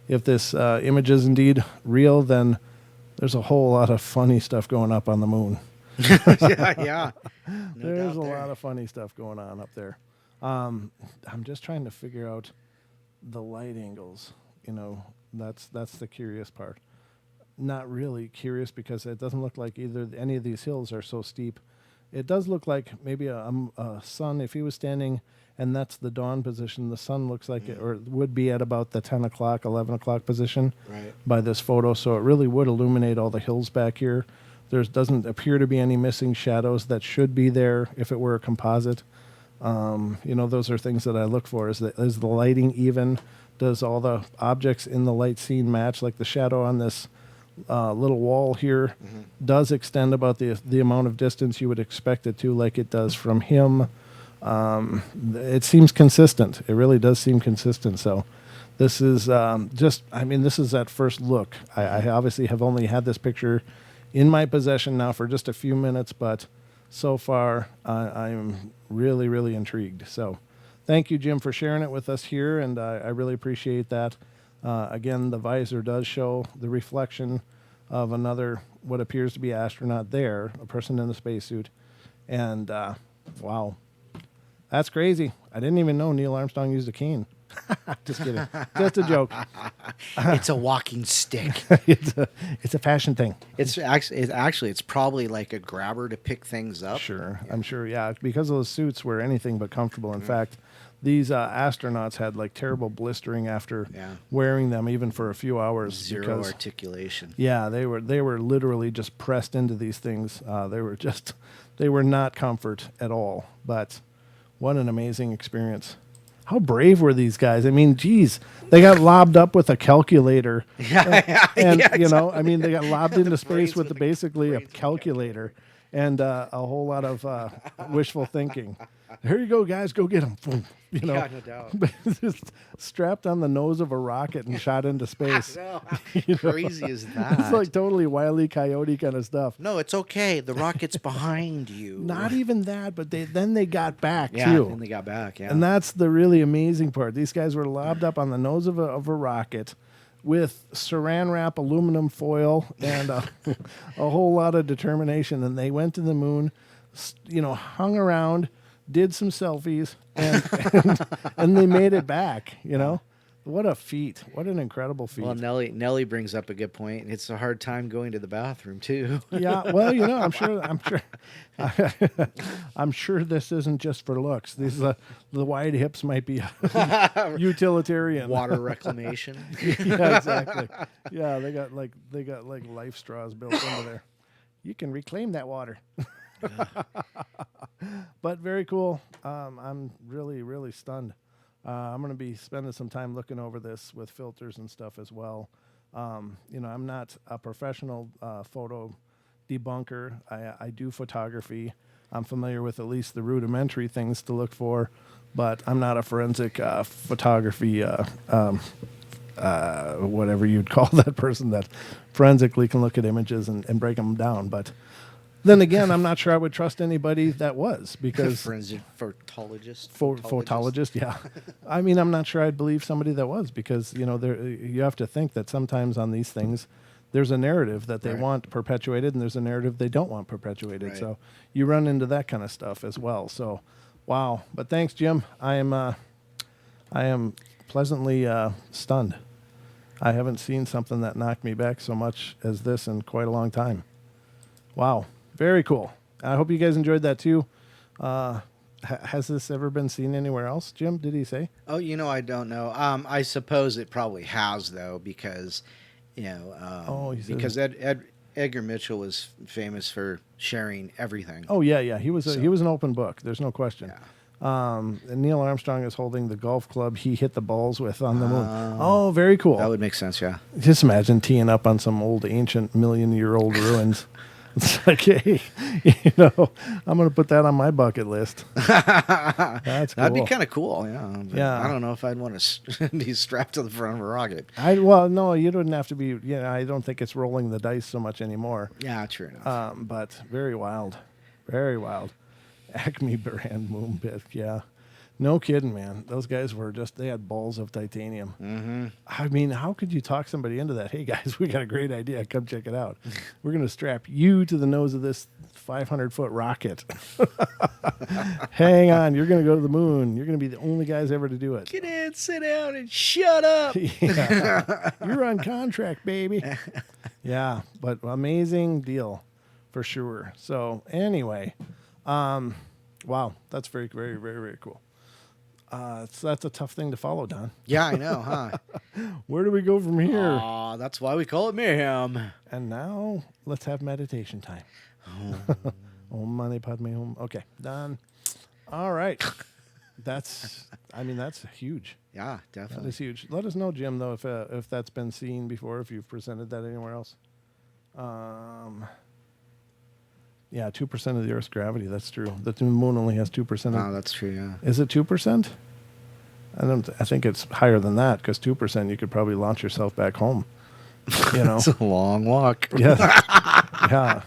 if this image is indeed real, then there's a whole lot of funny stuff going up on the moon. Yeah. No There's a doubt there. lot of funny stuff going on up there. I'm just trying to figure out the light angles. That's the curious part. Not really curious because it doesn't look like either any of these hills are so steep. It does look like maybe a sun. If he was standing and that's the dawn position, the sun looks like it, or would be at about the 10 o'clock, 11 o'clock position Right. by this photo. So it really would illuminate all the hills back here. There doesn't appear to be any missing shadows that should be there if it were a composite. Those are things that I look for. Is the lighting even? Does all the objects in the light scene match? Like the shadow on this little wall here does extend about the amount of distance you would expect it to, like it does from him. It seems consistent. It really does seem consistent. So this is this is at first look. I obviously have only had this picture in my possession now for just a few minutes, but so far I'm really, really intrigued. So thank you, Jim, for sharing it with us here, and I really appreciate that. Again, the visor does show the reflection of another, what appears to be astronaut there, a person in a spacesuit. And wow, that's crazy. I didn't even know Neil Armstrong used a cane. Just kidding. Just a joke. It's a walking stick. It's a fashion thing. It's probably like a grabber to pick things up. Sure, yeah. I'm sure. Yeah, because those suits were anything but comfortable. In fact, these astronauts had like terrible blistering after wearing them, even for a few hours. Zero articulation. Yeah, they were literally just pressed into these things. They were not comfort at all. But what an amazing experience. How brave were these guys? I mean, geez, they got lobbed up with a calculator. They got lobbed into space with basically a calculator and a whole lot of wishful thinking. Here you go, guys, go get them. Boom. Yeah, no doubt. Just strapped on the nose of a rocket and shot into space. How crazy is that? It's like totally Wile E. Coyote kind of stuff. No, it's okay. The rocket's behind you. Not even that, but then they got back Yeah, too. then they got back. Yeah, And that's the really amazing part. These guys were lobbed up on the nose of a rocket with saran wrap, aluminum foil, and a whole lot of determination. And they went to the moon, hung around, did some selfies, and they made it back. What a feat! What an incredible feat! Well, Nellie brings up a good point. It's a hard time going to the bathroom too. Yeah, well, I'm sure this isn't just for looks. These the wide hips might be utilitarian. Water reclamation. Yeah, exactly. Yeah, they got like life straws built into there. You can reclaim that water. But very cool. I'm really, really stunned. I'm going to be spending some time looking over this with filters and stuff as well. I'm not a professional photo debunker. I do photography. I'm familiar with at least the rudimentary things to look for, but I'm not a forensic photography, whatever you'd call that person that forensically can look at images and break them down. But then again, I'm not sure I would trust anybody that was, because Forensic photologist. photologist, yeah. I mean, I'm not sure I'd believe somebody that was, because you have to think that sometimes on these things, there's a narrative that they Right. want perpetuated, and there's a narrative they don't want perpetuated. Right. So you run into that kind of stuff as well. So, wow. But thanks, Jim. I am pleasantly stunned. I haven't seen something that knocked me back so much as this in quite a long time. Wow. Very cool. I hope you guys enjoyed that too. Has this ever been seen anywhere else, Jim? Did he say? Oh, I don't know. I suppose it probably has, though, because, He says- because Edgar Mitchell was famous for sharing everything. Oh yeah. He was an open book. There's no question. Yeah. And Neil Armstrong is holding the golf club he hit the balls with on the moon. Oh, very cool. That would make sense, yeah. Just imagine teeing up on some old ancient million-year-old ruins. It's like, hey, I'm going to put that on my bucket list. That's cool. That'd be kind of cool, yeah. But Yeah. I don't know if I'd want to be strapped to the front of a rocket. Well, no, you wouldn't have to be. I don't think it's rolling the dice so much anymore. Yeah, true enough. But very wild, very wild. Acme brand moon pit, yeah. No kidding, man. Those guys they had balls of titanium. Mm-hmm. I mean, how could you talk somebody into that? Hey, guys, we got a great idea. Come check it out. We're going to strap you to the nose of this 500-foot rocket. Hang on. You're going to go to the moon. You're going to be the only guys ever to do it. Get in, sit down, and shut up. Yeah. You're on contract, baby. Yeah, but amazing deal for sure. So anyway, wow, that's very, very, very, very cool. That's a tough thing to follow, Don. Yeah, I know, huh? Where do we go from here? Aw, that's why we call it mayhem. And now let's have meditation time. Om Mani Padme Hum. Okay, done. All right. That's huge. Yeah, That definitely. is huge. Let us know, Jim, though, if that's been seen before, if you've presented that anywhere else. Yeah, 2% of the Earth's gravity. That's true. The moon only has 2%. Oh, that's true, yeah. Is it 2%? I think it's higher than that, because 2% you could probably launch yourself back home. It's a long walk. Yeah. Yeah.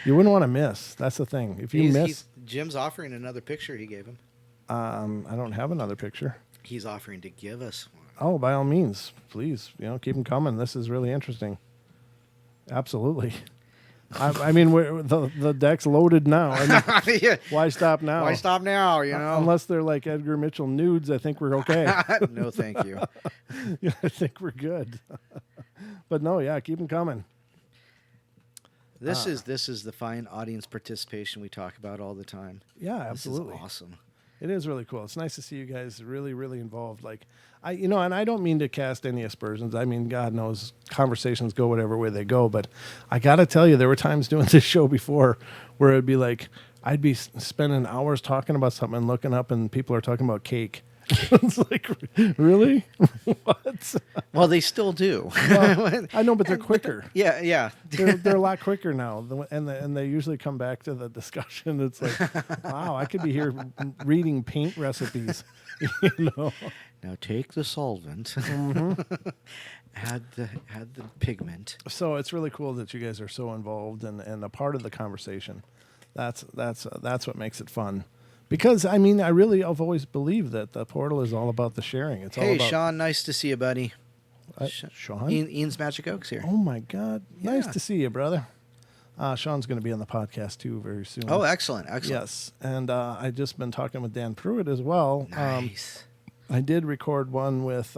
You wouldn't want to miss. That's the thing. If you miss, Jim's offering another picture he gave him. I don't have another picture. He's offering to give us one. Oh, by all means, please, keep them coming. This is really interesting. Absolutely. I mean, the deck's loaded now. I mean, Yeah. why stop now? Why stop now, Unless they're like Edgar Mitchell nudes, I think we're okay. No, thank you. Yeah, I think we're good. But no, yeah, keep them coming. This is the fine audience participation we talk about all the time. Yeah, absolutely. This is awesome. It is really cool. It's nice to see you guys really, really involved. Like, and I don't mean to cast any aspersions. I mean, God knows conversations go whatever way they go. But I got to tell you, there were times doing this show before where it'd be like, I'd be spending hours talking about something and looking up and people are talking about cake. It's like, really? What? Well, they still do. Well, I know, but they're quicker. Yeah. They're a lot quicker now, and they usually come back to the discussion. It's like, wow, I could be here reading paint recipes. Now take the solvent, add the pigment. So it's really cool that you guys are so involved and a part of the conversation. That's what makes it fun. Because I've always believed that the portal is all about the sharing. It's all Hey, about Sean, nice to see you, buddy. Sean. Ian's Magic Oaks here. Oh my God, nice Yeah. to see you, brother. Sean's going to be on the podcast too very soon. Oh, excellent. Yes, and I just been talking with Dan Pruitt as well. Nice. I did record one with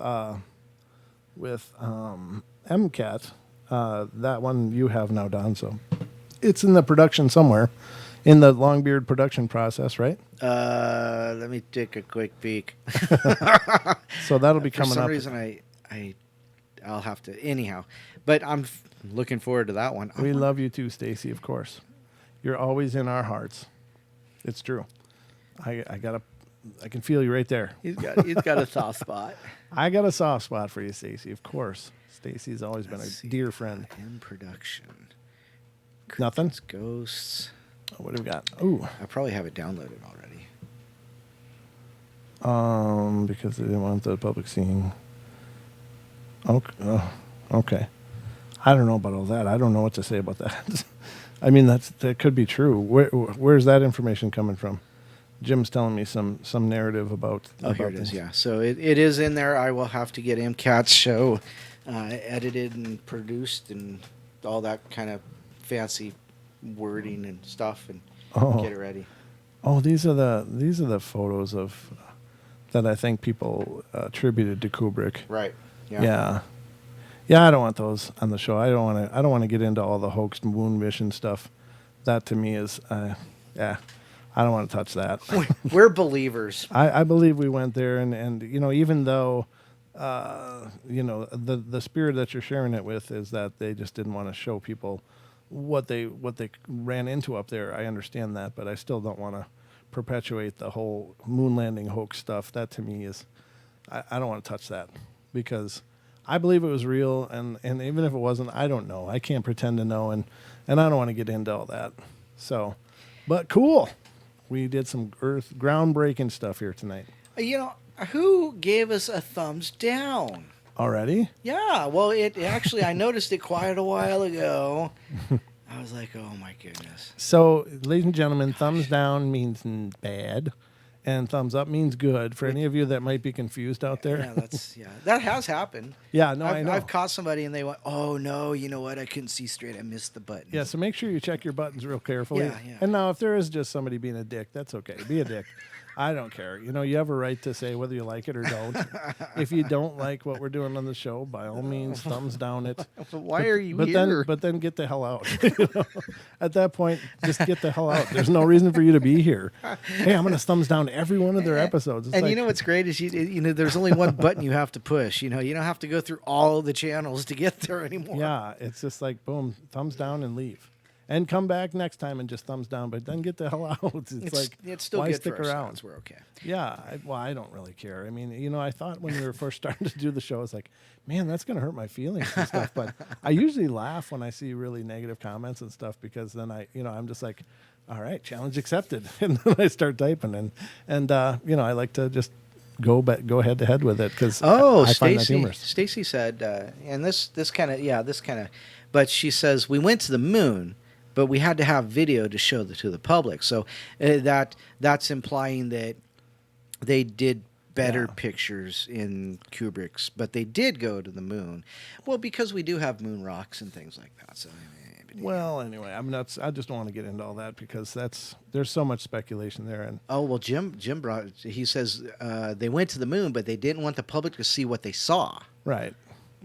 MCAT. That one you have now, Don. So it's in the production somewhere, in the Longbeard production process, right? Let me take a quick peek. So that'll be For coming some up. reason, I'll have to anyhow. But I'm looking forward to that one. We love you too, Stacy. Of course, you're always in our hearts. It's true. I gotta I can feel you right there. He's got a soft spot. I got a soft spot for you, Stacy. Of course, Stacy's always been a dear friend. In production. Nothing. It's ghosts. What do we got? Ooh, I probably have it downloaded already. because they didn't want the public seeing. Okay. Okay. I don't know about all that. I don't know what to say about that. I mean, that could be true. Where's that information coming from? Jim's telling me some narrative about. Here it this. is. Yeah, so it is in there. I will have to get MCAT's show edited and produced and all that kind of fancy wording and stuff and get it ready. Oh, these are the photos of that I think people attributed to Kubrick. Right. Yeah, I don't want those on the show. I don't want to get into all the hoax moon mission stuff. That to me is, I don't want to touch that. We're believers. I believe we went there, and even though, the spirit that you're sharing it with is that they just didn't want to show people what they ran into up there. I understand that, but I still don't want to perpetuate the whole moon landing hoax stuff. That to me is, I don't want to touch that because I believe it was real, and even if it wasn't, I don't know. I can't pretend to know, and I don't want to get into all that. So, but cool. We did some groundbreaking stuff here tonight. Who gave us a thumbs down? Already? Yeah, well, it actually, I noticed it quite a while ago. I was like, oh my goodness. So, ladies and gentlemen, thumbs down means bad, and thumbs up means good. For any of you that might be confused out there. That has happened. Yeah, no, I know. I've caught somebody and they went, oh no, you know what? I couldn't see straight. I missed the button. Yeah, so make sure you check your buttons real carefully. Yeah. And now, if there is just somebody being a dick, that's okay. Be a dick. I don't care. You have a right to say whether you like it or don't. If you don't like what we're doing on the show, by all means, thumbs down it. Why are you here? But then get the hell out. At that point, just get the hell out. There's no reason for you to be here. Hey, I'm going to thumbs down every one of their episodes. It's and what's great is there's only one button you have to push. You don't have to go through all the channels to get there anymore. Yeah, it's just like boom, thumbs down and leave. And come back next time and just thumbs down, but then get the hell out. It's still why good stick for around? Sounds. We're okay. Yeah, I don't really care. I mean, I thought when we were first starting to do the show, I was like, man, that's going to hurt my feelings and stuff. But I usually laugh when I see really negative comments and stuff because then I'm just like, all right, challenge accepted. And then I start typing and I like to just go head to head with it because I find that humorous. Stacy said, and this kind of, but she says, we went to the moon, but we had to have video to show to the public. So that's implying that they did better pictures in Kubrick's, but they did go to the moon. Well, because we do have moon rocks and things like that. So well, anyway, I just don't want to get into all that because there's so much speculation there. And Jim he says they went to the moon, but they didn't want the public to see what they saw. Right.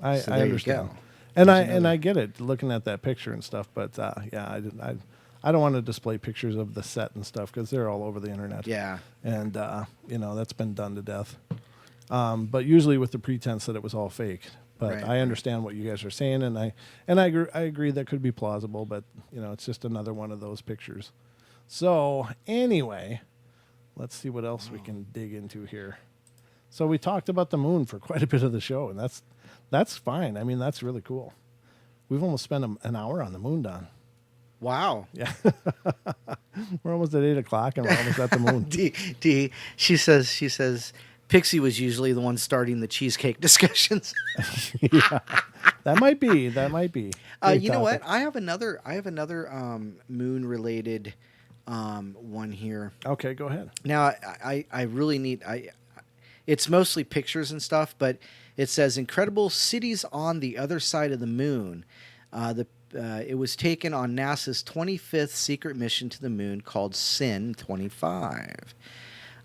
I understand. You go. And I get it looking at that picture and stuff, but I don't want to display pictures of the set and stuff because they're all over the internet. Yeah. And that's been done to death. But usually with the pretense that it was all fake. But right. I understand what you guys are saying, and I agree that could be plausible. But it's just another one of those pictures. So anyway, let's see what else we can dig into here. So we talked about the moon for quite a bit of the show, and that's fine. I mean, that's really cool. We've almost spent an hour on the moon, Don. Wow. Yeah. We're almost at 8 o'clock, and we're almost at the moon. She says, Pixie was usually the one starting the cheesecake discussions. Yeah. That might be. You know what? I have another moon-related one here. Okay, go ahead. Now, I really need... It's mostly pictures and stuff, but it says incredible cities on the other side of the moon. It was taken on NASA's 25th secret mission to the moon called SIN 25.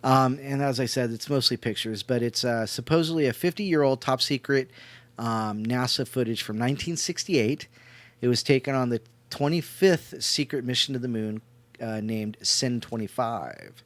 And as I said, it's mostly pictures, but it's supposedly a 50-year-old top secret NASA footage from 1968. It was taken on the 25th secret mission to the moon named SIN 25.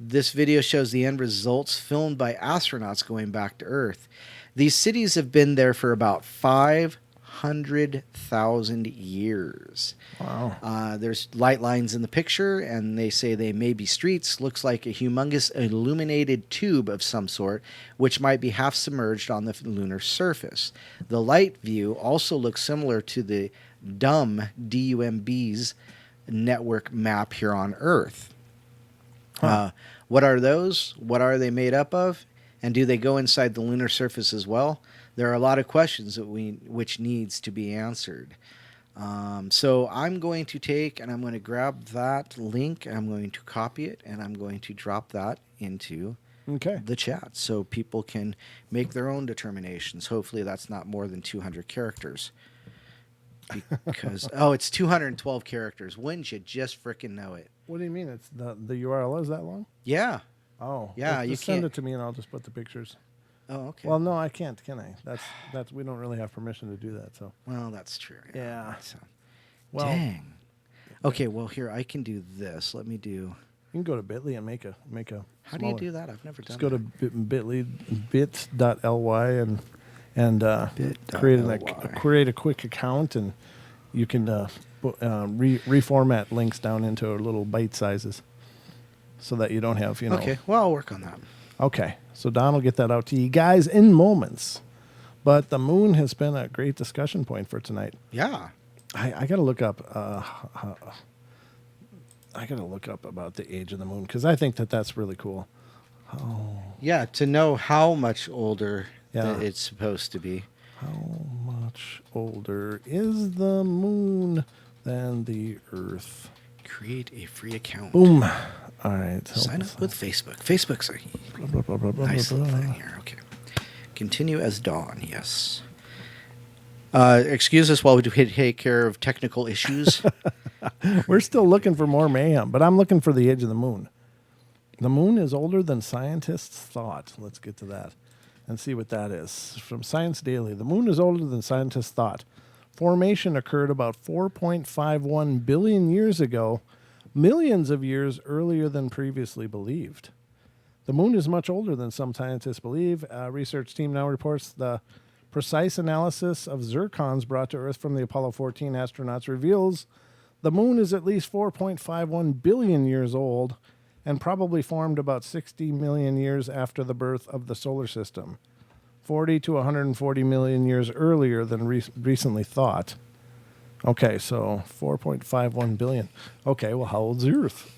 This video shows the end results filmed by astronauts going back to Earth. These cities have been there for about 500 100,000 years. Wow. There's light lines in the picture, and they say they may be streets. Looks like a humongous illuminated tube of some sort, which might be half submerged on the lunar surface. The light view also looks similar to the DUMB's network map here on Earth. What are those? What are they made up of? And do they go inside the lunar surface as well? There are a lot of questions which needs to be answered. So I'm going to take and I'm going to grab that link and I'm going to copy it and I'm going to drop that into the chat so people can make their own determinations. Hopefully that's not more than 200 characters. Because it's 212 characters. Wouldn't you just frickin' know it? What do you mean? It's the URL is that long? Yeah. Oh, yeah. You Just send can't... it to me and I'll just put the pictures. Oh, okay. Well, no, I can't. Can I? That's we don't really have permission to do that. So. Well, that's true. Yeah. So, Well. Dang. Okay. Well, here I can do this. Let me do. You can go to Bitly and make a. How do you do that? I've never done. Just go to Bitly bit.ly and create a quick account and you can reformat links down into little bite sizes so that you don't have Okay, well, I'll work on that. Okay, so Don will get that out to you guys in moments. But the moon has been a great discussion point for tonight. Yeah. I got to look up. I got to look up about the age of the moon because I think that's really cool. Oh. Yeah, to know how much older Yeah. it's supposed to be. How much older is the moon than the Earth? Create a free account. Boom. All right. Sign up with Facebook. Facebook's a nice little thing here. Okay. Continue as Dawn. Yes. Excuse us while we take care of technical issues. We're still looking for more mayhem, but I'm looking for the age of the moon. The moon is older than scientists thought. Let's get to that and see what that is. From Science Daily, the moon is older than scientists thought. Formation occurred about 4.51 billion years ago, millions of years earlier than previously believed. The moon is much older than some scientists believe. A research team now reports the precise analysis of zircons brought to Earth from the Apollo 14 astronauts reveals the moon is at least 4.51 billion years old and probably formed about 60 million years after the birth of the solar system, 40 to 140 million years earlier than recently thought. Okay, so 4.51 billion. Okay, well, how old is the Earth?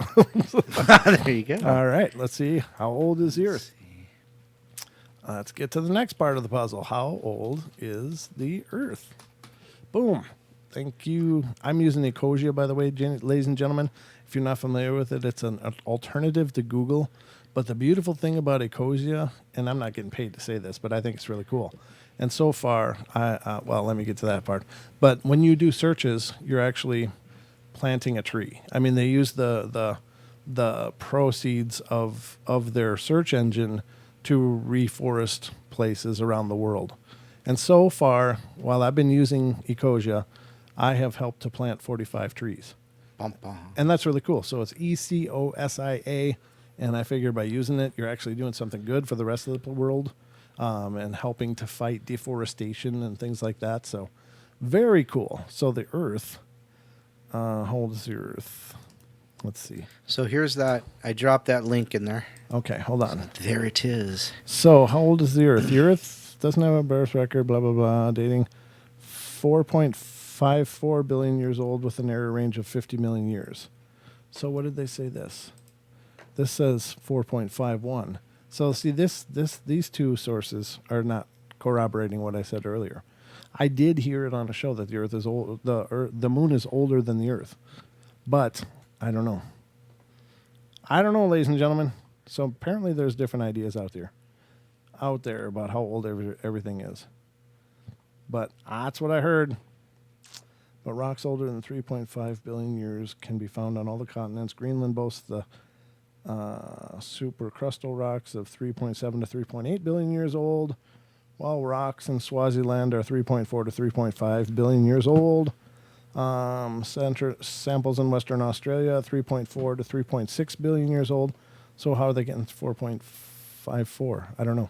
There you go. All right, let's see. How old is the Earth? Let's get to the next part of the puzzle. How old is the Earth? Boom. Thank you. I'm using Ecosia, by the way, ladies and gentlemen. If you're not familiar with it, it's an alternative to Google. But the beautiful thing about Ecosia, and I'm not getting paid to say this, but I think it's really cool. And so far, let me get to that part. But when you do searches, you're actually planting a tree. I mean, they use the proceeds of their search engine to reforest places around the world. And so far, while I've been using Ecosia, I have helped to plant 45 trees. Bum, bum. And that's really cool. So it's ECOSIA, and I figure by using it, you're actually doing something good for the rest of the world and helping to fight deforestation and things like that. So very cool. So the Earth, how old is the Earth? Let's see. So here's that. I dropped that link in there. Okay, hold on. So there it is. So how old is the Earth? The Earth doesn't have a birth record, blah, blah, blah, dating 4.54 billion years old with an error range of 50 million years. So what did they say this? This says 4.51. So see, these two sources are not corroborating what I said earlier. I did hear it on a show that the Earth is old. The moon is older than the Earth, but I don't know. I don't know, ladies and gentlemen. So apparently, there's different ideas out there about how old everything is. But that's what I heard. But rocks older than 3.5 billion years can be found on all the continents. Greenland boasts the supercrustal rocks of 3.7 to 3.8 billion years old, while rocks in Swaziland are 3.4 to 3.5 billion years old. Samples in Western Australia, 3.4 to 3.6 billion years old. So how are they getting 4.54? I don't know.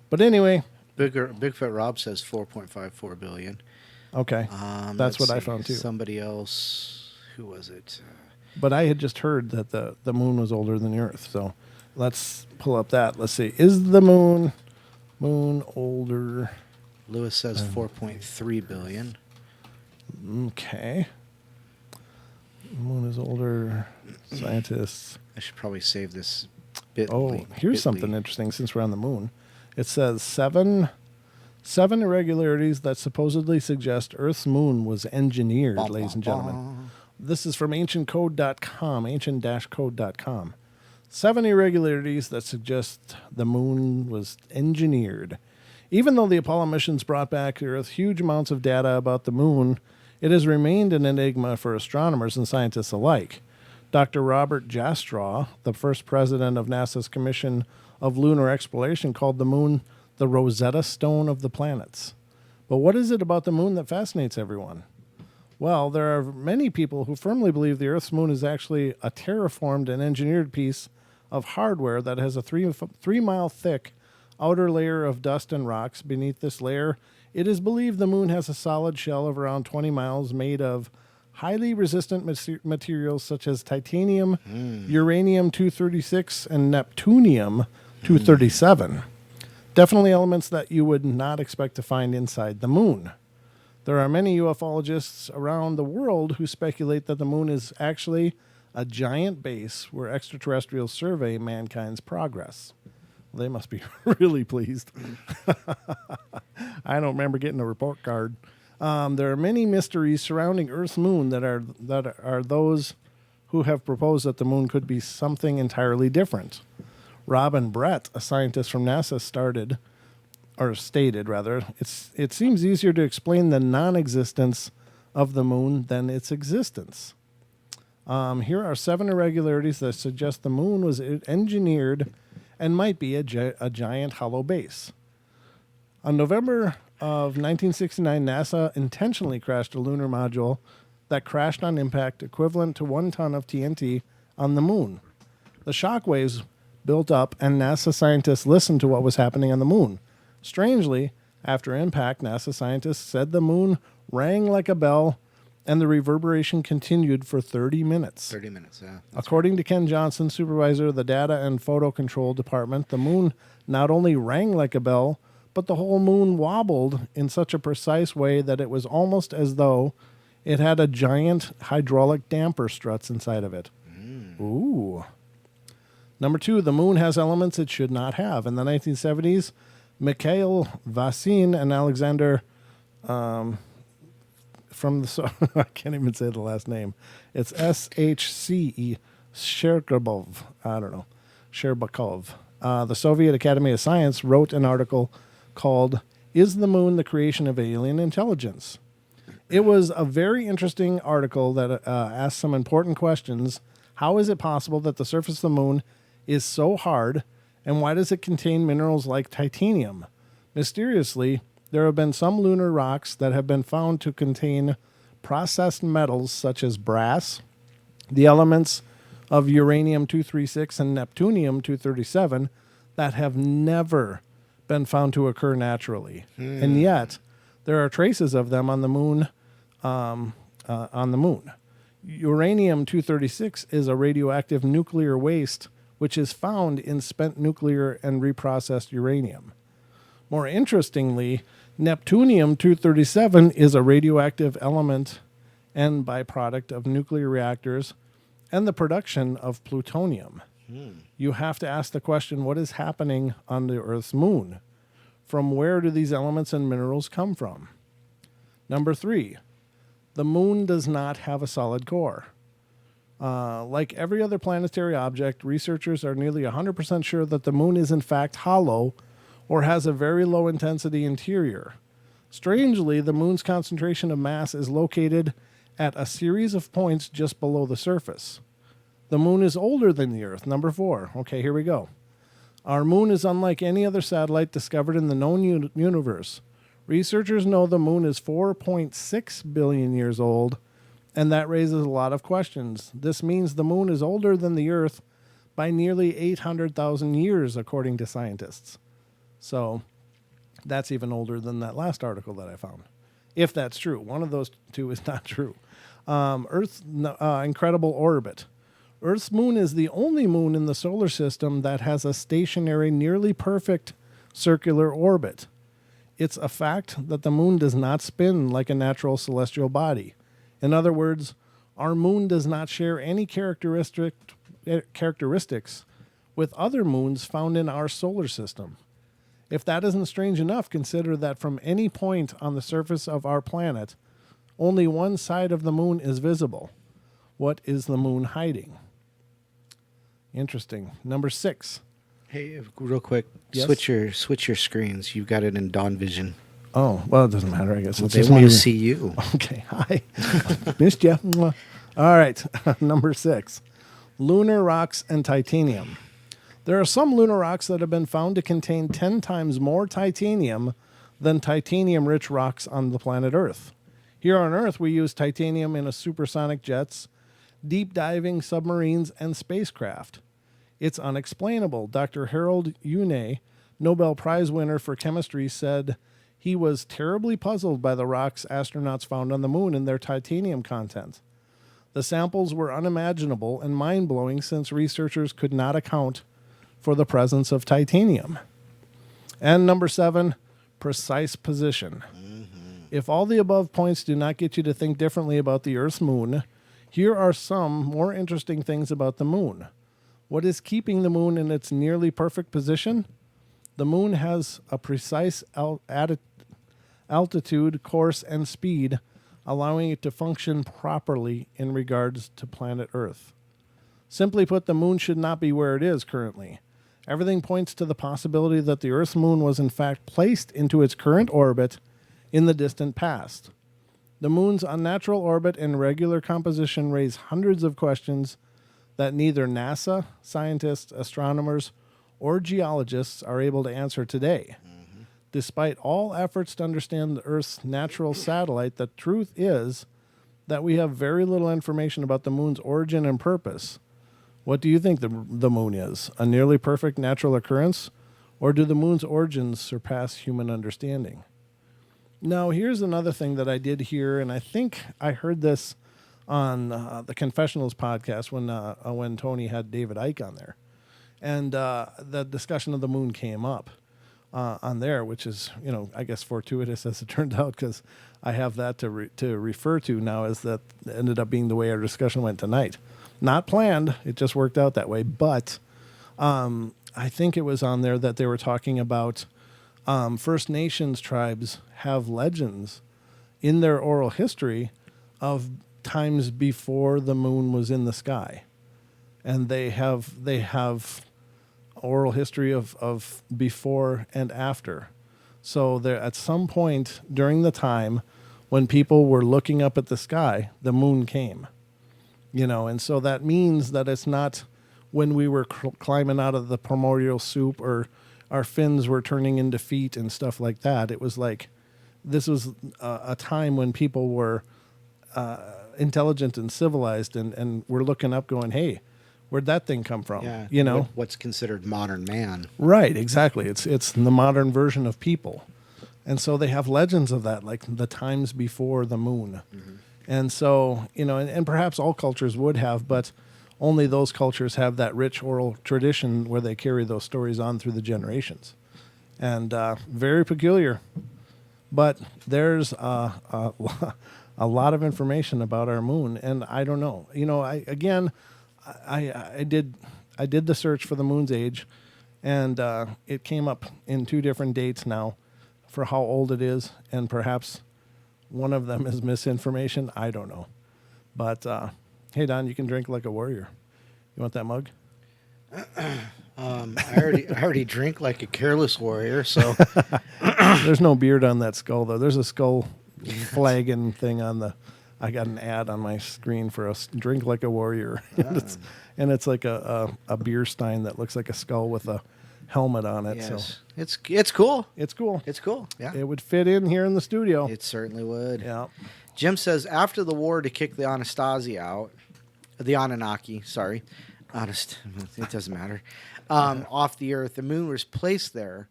But anyway. Bigfoot Rob says 4.54 billion. Okay. That's what I found too. Somebody else, who was it? But I had just heard that the moon was older than the Earth. So let's pull up that. Let's see. Is the moon older? Lewis says 4.3 billion. Okay. Moon is older. Scientists. I should probably save this bit. Oh, here's something interesting since we're on the moon. It says seven irregularities that supposedly suggest Earth's moon was engineered, ladies and gentlemen. This is from ancientcode.com, ancient-code.com. 7 irregularities that suggest the moon was engineered. Even though the Apollo missions brought back to Earth huge amounts of data about the moon, it has remained an enigma for astronomers and scientists alike. Dr. Robert Jastrow, the first president of NASA's Commission of Lunar Exploration, called the moon the Rosetta Stone of the planets. But what is it about the moon that fascinates everyone? Well, there are many people who firmly believe the Earth's moon is actually a terraformed and engineered piece of hardware that has a 3-mile thick outer layer of dust and rocks. Beneath this layer, it is believed the moon has a solid shell of around 20 miles made of highly resistant materials such as titanium, uranium-236, and neptunium-237. Definitely elements that you would not expect to find inside the moon. There are many ufologists around the world who speculate that the moon is actually a giant base where extraterrestrials survey mankind's progress. Well, they must be really pleased. I don't remember getting a report card. There are many mysteries surrounding Earth's moon that are those who have proposed that the moon could be something entirely different. Robin Brett, a scientist from NASA, stated, it seems easier to explain the non-existence of the moon than its existence. Here are 7 irregularities that suggest the moon was engineered and might be a giant hollow base. On November of 1969, NASA intentionally crashed a lunar module that crashed on impact equivalent to 1 ton of TNT on the moon. The shock waves built up, and NASA scientists listened to what was happening on the moon. Strangely, after impact, NASA scientists said the moon rang like a bell, and the reverberation continued for 30 minutes. 30 minutes, yeah. According to Ken Johnson, supervisor of the Data and Photo Control Department, the moon not only rang like a bell, but the whole moon wobbled in such a precise way that it was almost as though it had a giant hydraulic damper struts inside of it. Ooh. Number 2, the moon has elements it should not have. In the 1970s, Mikhail Vasin and Alexander from the I can't even say the last name. It's SHCE Sherbakov. I don't know. Sherbakov. The Soviet Academy of Science wrote an article called "Is the Moon the Creation of Alien Intelligence?" It was a very interesting article that asked some important questions. How is it possible that the surface of the moon is so hard, and why does it contain minerals like titanium? Mysteriously, there have been some lunar rocks that have been found to contain processed metals such as brass, the elements of uranium-236 and neptunium-237 that have never been found to occur naturally. And yet, there are traces of them on the moon. Uranium-236 is a radioactive nuclear waste which is found in spent nuclear and reprocessed uranium. More interestingly, neptunium-237 is a radioactive element and byproduct of nuclear reactors and the production of plutonium. You have to ask the question, what is happening on the Earth's moon? From where do these elements and minerals come from? Number 3, the moon does not have a solid core. Like every other planetary object, researchers are nearly 100% sure that the moon is in fact hollow or has a very low intensity interior. Strangely, the moon's concentration of mass is located at a series of points just below the surface. The moon is older than the Earth. Number 4. Okay, here we go. Our moon is unlike any other satellite discovered in the known universe. Researchers know the moon is 4.6 billion years old, and that raises a lot of questions. This means the moon is older than the Earth by nearly 800,000 years, according to scientists. So that's even older than that last article that I found. if that's true. One of those two is not true. Earth's incredible orbit. Earth's moon is the only moon in the solar system that has a stationary, nearly perfect circular orbit. It's a fact that the moon does not spin like a natural celestial body. In other words, our moon does not share any characteristics with other moons found in our solar system. If that isn't strange enough, consider that from any point on the surface of our planet, only one side of the moon is visible. What is the moon hiding? Interesting. Number 6. Hey, real quick, Yes? switch your screens. You've got it in Dawn Vision. Oh, well, it doesn't matter, I guess. It's They just want me. to see you. Okay, hi. Missed you. All right, number 6. Lunar rocks and titanium. There are some lunar rocks that have been found to contain 10 times more titanium than titanium-rich rocks on the planet Earth. Here on Earth, we use titanium in supersonic jets, deep diving submarines, and spacecraft. It's unexplainable. Dr. Harold Urey, Nobel Prize winner for chemistry, said he was terribly puzzled by the rocks astronauts found on the moon and their titanium content. The samples were unimaginable and mind-blowing since researchers could not account for the presence of titanium. And number 7, precise position. If all the above points do not get you to think differently about the Earth's moon, here are some more interesting things about the moon. What is keeping the moon in its nearly perfect position? The moon has a precise altitude, course, and speed, allowing it to function properly in regards to planet Earth. Simply put, the moon should not be where it is currently. Everything points to the possibility that the Earth's moon was in fact placed into its current orbit in the distant past. The moon's unnatural orbit and regular composition raise hundreds of questions that neither NASA, scientists, astronomers, or geologists are able to answer today. Despite all efforts to understand the Earth's natural satellite, the truth is that we have very little information about the moon's origin and purpose. What do you think the moon is? A nearly perfect natural occurrence? Or do the moon's origins surpass human understanding? Now, here's another thing that I did hear, and I think I heard this on the Confessionals podcast when Tony had David Icke on there. And the discussion of the moon came up on there, which is, I guess fortuitous as it turned out, because I have that to refer to now, as that ended up being the way our discussion went tonight. Not planned. It just worked out that way. But I think it was on there that they were talking about First Nations tribes have legends in their oral history of times before the moon was in the sky. And they have oral history of before and after. So there, at some point during the time when people were looking up at the sky, the moon came. And so that means that it's not when we were climbing out of the primordial soup or our fins were turning into feet and stuff like that. It was like, this was a time when people were intelligent and civilized and were looking up going, hey, where'd that thing come from? Yeah, what's considered modern man. Right, exactly. It's the modern version of people. And so they have legends of that, like the times before the moon. Mm-hmm. And so, and perhaps all cultures would have, but only those cultures have that rich oral tradition where they carry those stories on through the generations. And very peculiar. But there's a lot of information about our moon, and I don't know. I did the search for the moon's age, and it came up in 2 different dates now for how old it is, and perhaps one of them is misinformation. I don't know. But hey, Don, you can drink like a warrior. You want that mug? I already drink like a careless warrior, so There's no beard on that skull, though. There's a skull flagging thing on the. I got an ad on my screen for a drink like a warrior, and it's like a beer stein that looks like a skull with a helmet on it. yes. So It's cool. it's cool. It's cool. Yeah, It would fit in here in the studio. it certainly would. Yeah. Jim says after the war to kick the Anunnaki, sorry, it doesn't matter, off the Earth, the moon was placed there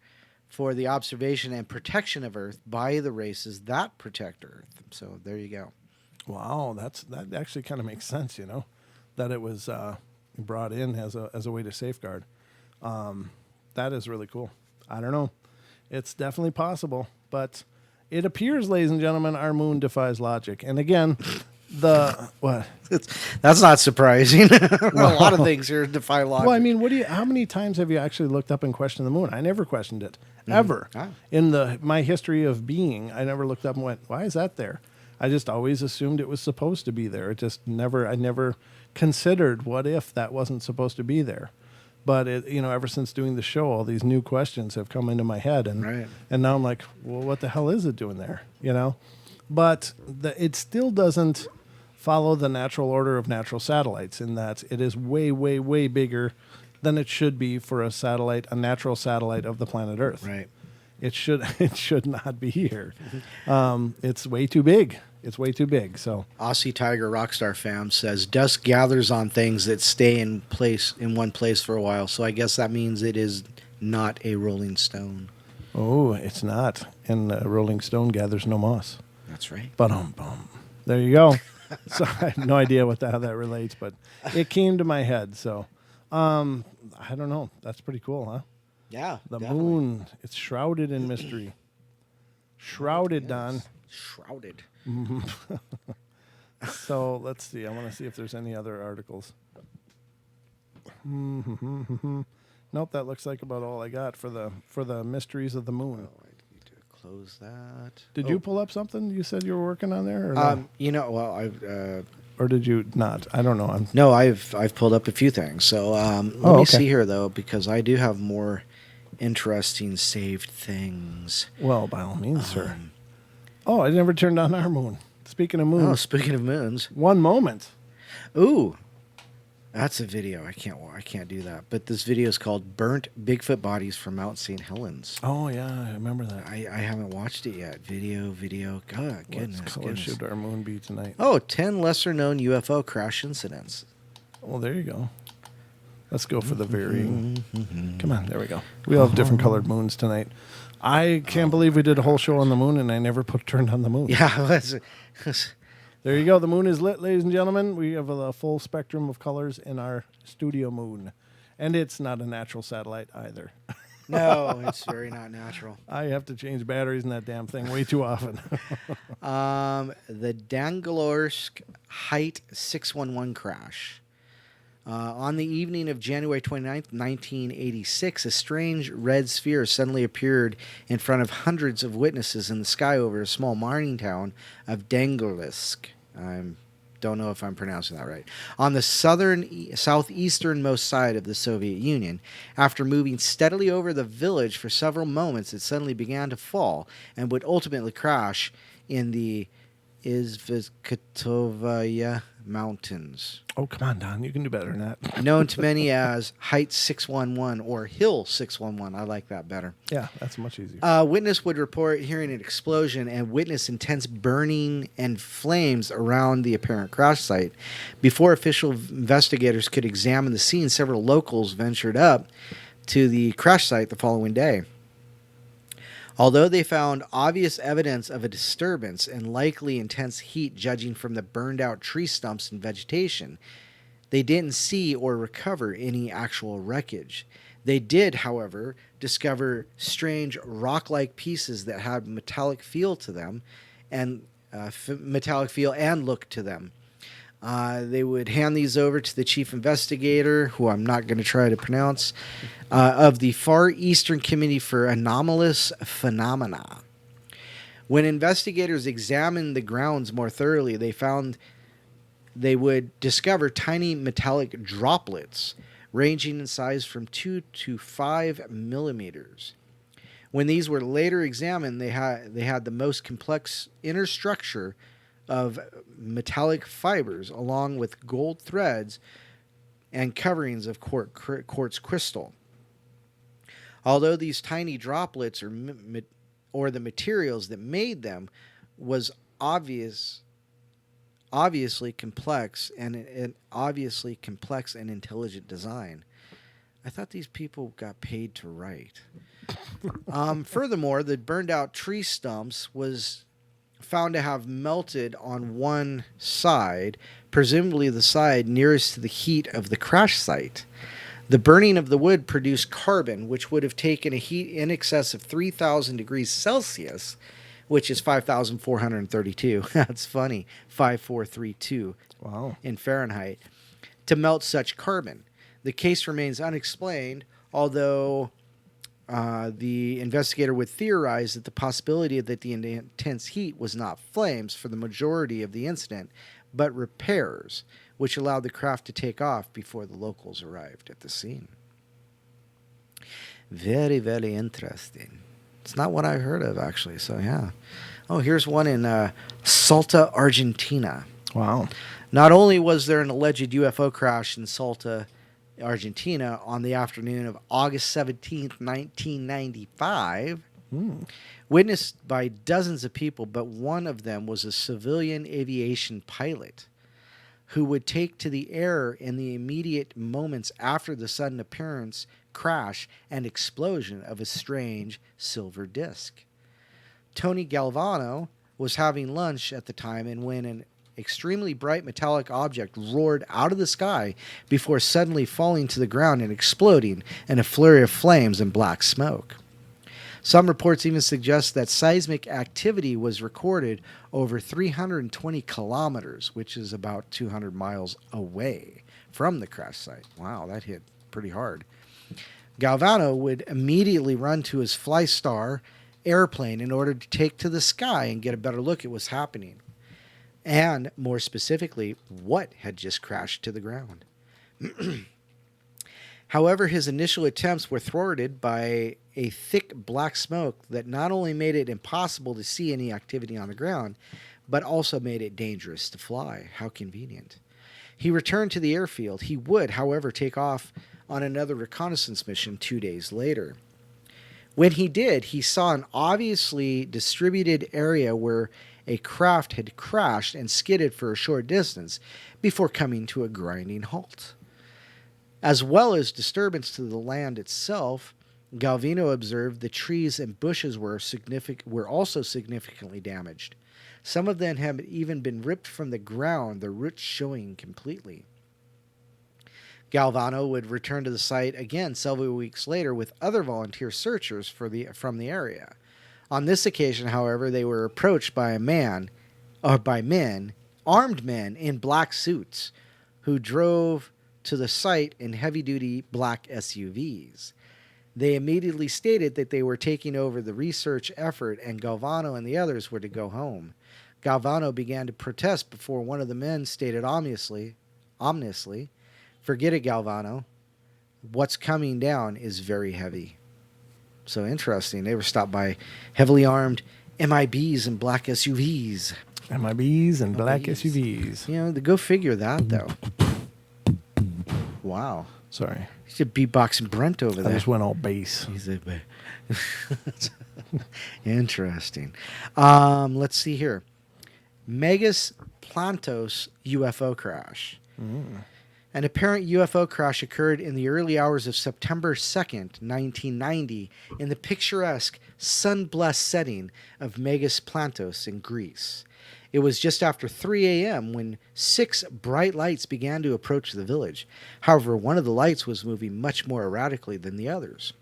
for the observation and protection of Earth by the races that protect Earth. So there you go. Wow, that actually kind of makes sense, that it was brought in as a way to safeguard. That is really cool. I don't know. It's definitely possible, but it appears, ladies and gentlemen, our moon defies logic. And again, what? That's not surprising. A lot of things here defy logic. Well, I mean, how many times have you actually looked up and questioned the moon? I never questioned it, ever. Ah. In my history of being, I never looked up and went, why is that there? I just always assumed it was supposed to be there. I never considered what if that wasn't supposed to be there. But ever since doing the show, all these new questions have come into my head, and now I'm like, well, what the hell is it doing there? But it still doesn't follow the natural order of natural satellites in that it is way, way, way bigger than it should be for a natural satellite of the planet Earth. Right. It should not be here. It's way too big. It's way too big. So Aussie Tiger Rockstar Fam says dust gathers on things that stay in one place for a while. So I guess that means it is not a rolling stone. Oh, it's not. And a rolling stone gathers no moss. That's right. Bum. There you go. So I have no idea how that relates, but it came to my head. So I don't know. That's pretty cool, huh? Yeah. The definitely. moon, it's shrouded in mystery. Shrouded, Don. Shrouded. So let's see. I want to see if there's any other articles. Nope, that looks like about all I got for the mysteries of the moon. Oh, I need to close that. Did you pull up something you said you were working on there? Or no? Well, I've. Or did you not? I don't know. No, I've pulled up a few things. So let me see here though, because I do have more interesting saved things. Well, by all means, sir. Oh, I never turned on our moon. Speaking of moons. Oh, speaking of moons. One moment. Ooh. That's a video. I can't do that. But this video is called Burnt Bigfoot Bodies from Mount St. Helens. Oh, yeah. I remember that. I haven't watched it yet. Video. God, goodness. What color should our moon be tonight? Oh, 10 lesser-known UFO crash incidents. Well, there you go. Let's go for the varying. Come on. There we go. We all have different colored moons tonight. I can't believe we did a whole show on the moon, and I never turned on the moon. Yeah. There you go. The moon is lit, ladies and gentlemen. We have a full spectrum of colors in our studio moon. And it's not a natural satellite either. No, it's very not natural. I have to change batteries in that damn thing way too often. The Dangolorsk Height 611 crash. On the evening of January 29th, 1986, a strange red sphere suddenly appeared in front of hundreds of witnesses in the sky over a small mining town of Dangolorsk. I don't know if I'm pronouncing that right. On the southeasternmost side of the Soviet Union. After moving steadily over the village for several moments, it suddenly began to fall and would ultimately crash in the Izvikatovaya Mountains. Oh, come on, Don. You can do better than that. Known to many as Height 611 or Hill 611. I like that better. Yeah, that's much easier. Witness would report hearing an explosion and witness intense burning and flames around the apparent crash site. Before official investigators could examine the scene, several locals ventured up to the crash site the following day. Although they found obvious evidence of a disturbance and likely intense heat judging from the burned-out tree stumps and vegetation, they didn't see or recover any actual wreckage. They did, however, discover strange rock-like pieces that had metallic feel to them and look to them. They would hand these over to the chief investigator, who I'm not going to try to pronounce, of the Far Eastern Committee for Anomalous Phenomena. When investigators examined the grounds more thoroughly, they found they would discover tiny metallic droplets ranging in size from 2 to 5 millimeters. When these were later examined, they had the most complex inner structure of metallic fibers along with gold threads and coverings of quartz crystal. Although these tiny droplets or the materials that made them was obviously complex and intelligent design. I thought these people got paid to write. Furthermore, the burned out tree stumps was found to have melted on one side, presumably the side nearest to the heat of the crash site. The burning of the wood produced carbon, which would have taken a heat in excess of 3,000 degrees Celsius, which is 5,432. That's funny. 5,432 Wow. in Fahrenheit, to melt such carbon. The case remains unexplained, although the investigator would theorize that the possibility that the intense heat was not flames for the majority of the incident, but repairs, which allowed the craft to take off before the locals arrived at the scene. Very, very interesting. It's not what I heard of, actually, so yeah. Oh, here's one in Salta, Argentina. Wow. Not only was there an alleged UFO crash in Salta, Argentina on the afternoon of August 17th, 1995, witnessed by dozens of people, but one of them was a civilian aviation pilot who would take to the air in the immediate moments after the sudden appearance, crash, and explosion of a strange silver disc. Tony Galvano was having lunch at the time, and when an extremely bright metallic object roared out of the sky before suddenly falling to the ground and exploding in a flurry of flames and black smoke. Some reports even suggest that seismic activity was recorded over 320 kilometers, which is about 200 miles away from the crash site. Wow, that hit pretty hard. Galvano would immediately run to his FlyStar airplane in order to take to the sky and get a better look at what's happening. And more specifically, what had just crashed to the ground. However, his initial attempts were thwarted by a thick black smoke that not only made it impossible to see any activity on the ground, but also made it dangerous to fly. How convenient. He returned to the airfield. He would, however, take off on another reconnaissance mission 2 days later. When he did, he saw an obviously distributed area where a craft had crashed and skidded for a short distance before coming to a grinding halt. As well as disturbance to the land itself, Galvino observed the trees and bushes were also significantly damaged. Some of them had even been ripped from the ground, the roots showing completely. Galvano would return to the site again several weeks later with other volunteer searchers from the area. On this occasion, however, they were approached by armed men in black suits, who drove to the site in heavy-duty black SUVs. They immediately stated that they were taking over the research effort and Galvano and the others were to go home. Galvano began to protest before one of the men stated ominously, "Forget it, Galvano. What's coming down is very heavy." So interesting. They were stopped by heavily armed MIBs and black SUVs. MIBs and black SUVs. You know, go figure that, though. Wow. Sorry. You should beatboxing Brent over there. I just went all bass. He's a interesting. Let's see here. Megas Plantos UFO crash. An apparent UFO crash occurred in the early hours of September 2nd, 1990, in the picturesque, sun-blessed setting of Megas Plantos in Greece. It was just after 3 a.m. when 6 bright lights began to approach the village. However, one of the lights was moving much more erratically than the others.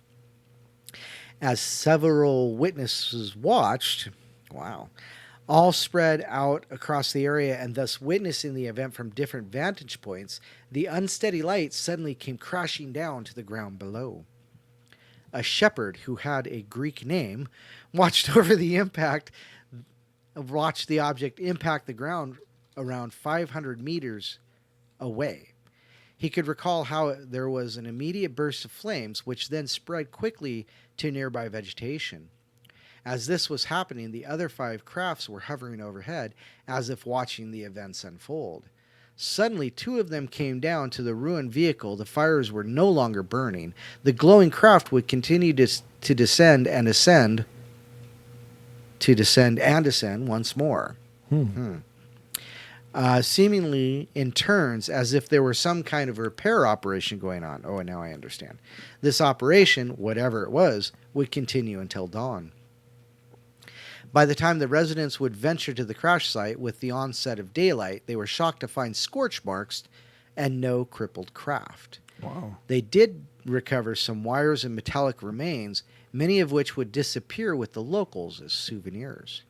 As several witnesses watched, all spread out across the area and thus witnessing the event from different vantage points, the unsteady light suddenly came crashing down to the ground below. A shepherd who had a Greek name watched the object impact the ground around 500 meters away. He could recall how there was an immediate burst of flames, which then spread quickly to nearby vegetation. As this was happening, the other 5 crafts were hovering overhead, as if watching the events unfold. Suddenly, 2 of them came down to the ruined vehicle. The fires were no longer burning. The glowing craft would continue to descend and ascend, once more. seemingly in turns as if there were some kind of repair operation going on. Oh, and now I understand. This operation, whatever it was, would continue until dawn. By the time the residents would venture to the crash site with the onset of daylight, they were shocked to find scorch marks and no crippled craft. Wow. They did recover some wires and metallic remains, many of which would disappear with the locals as souvenirs.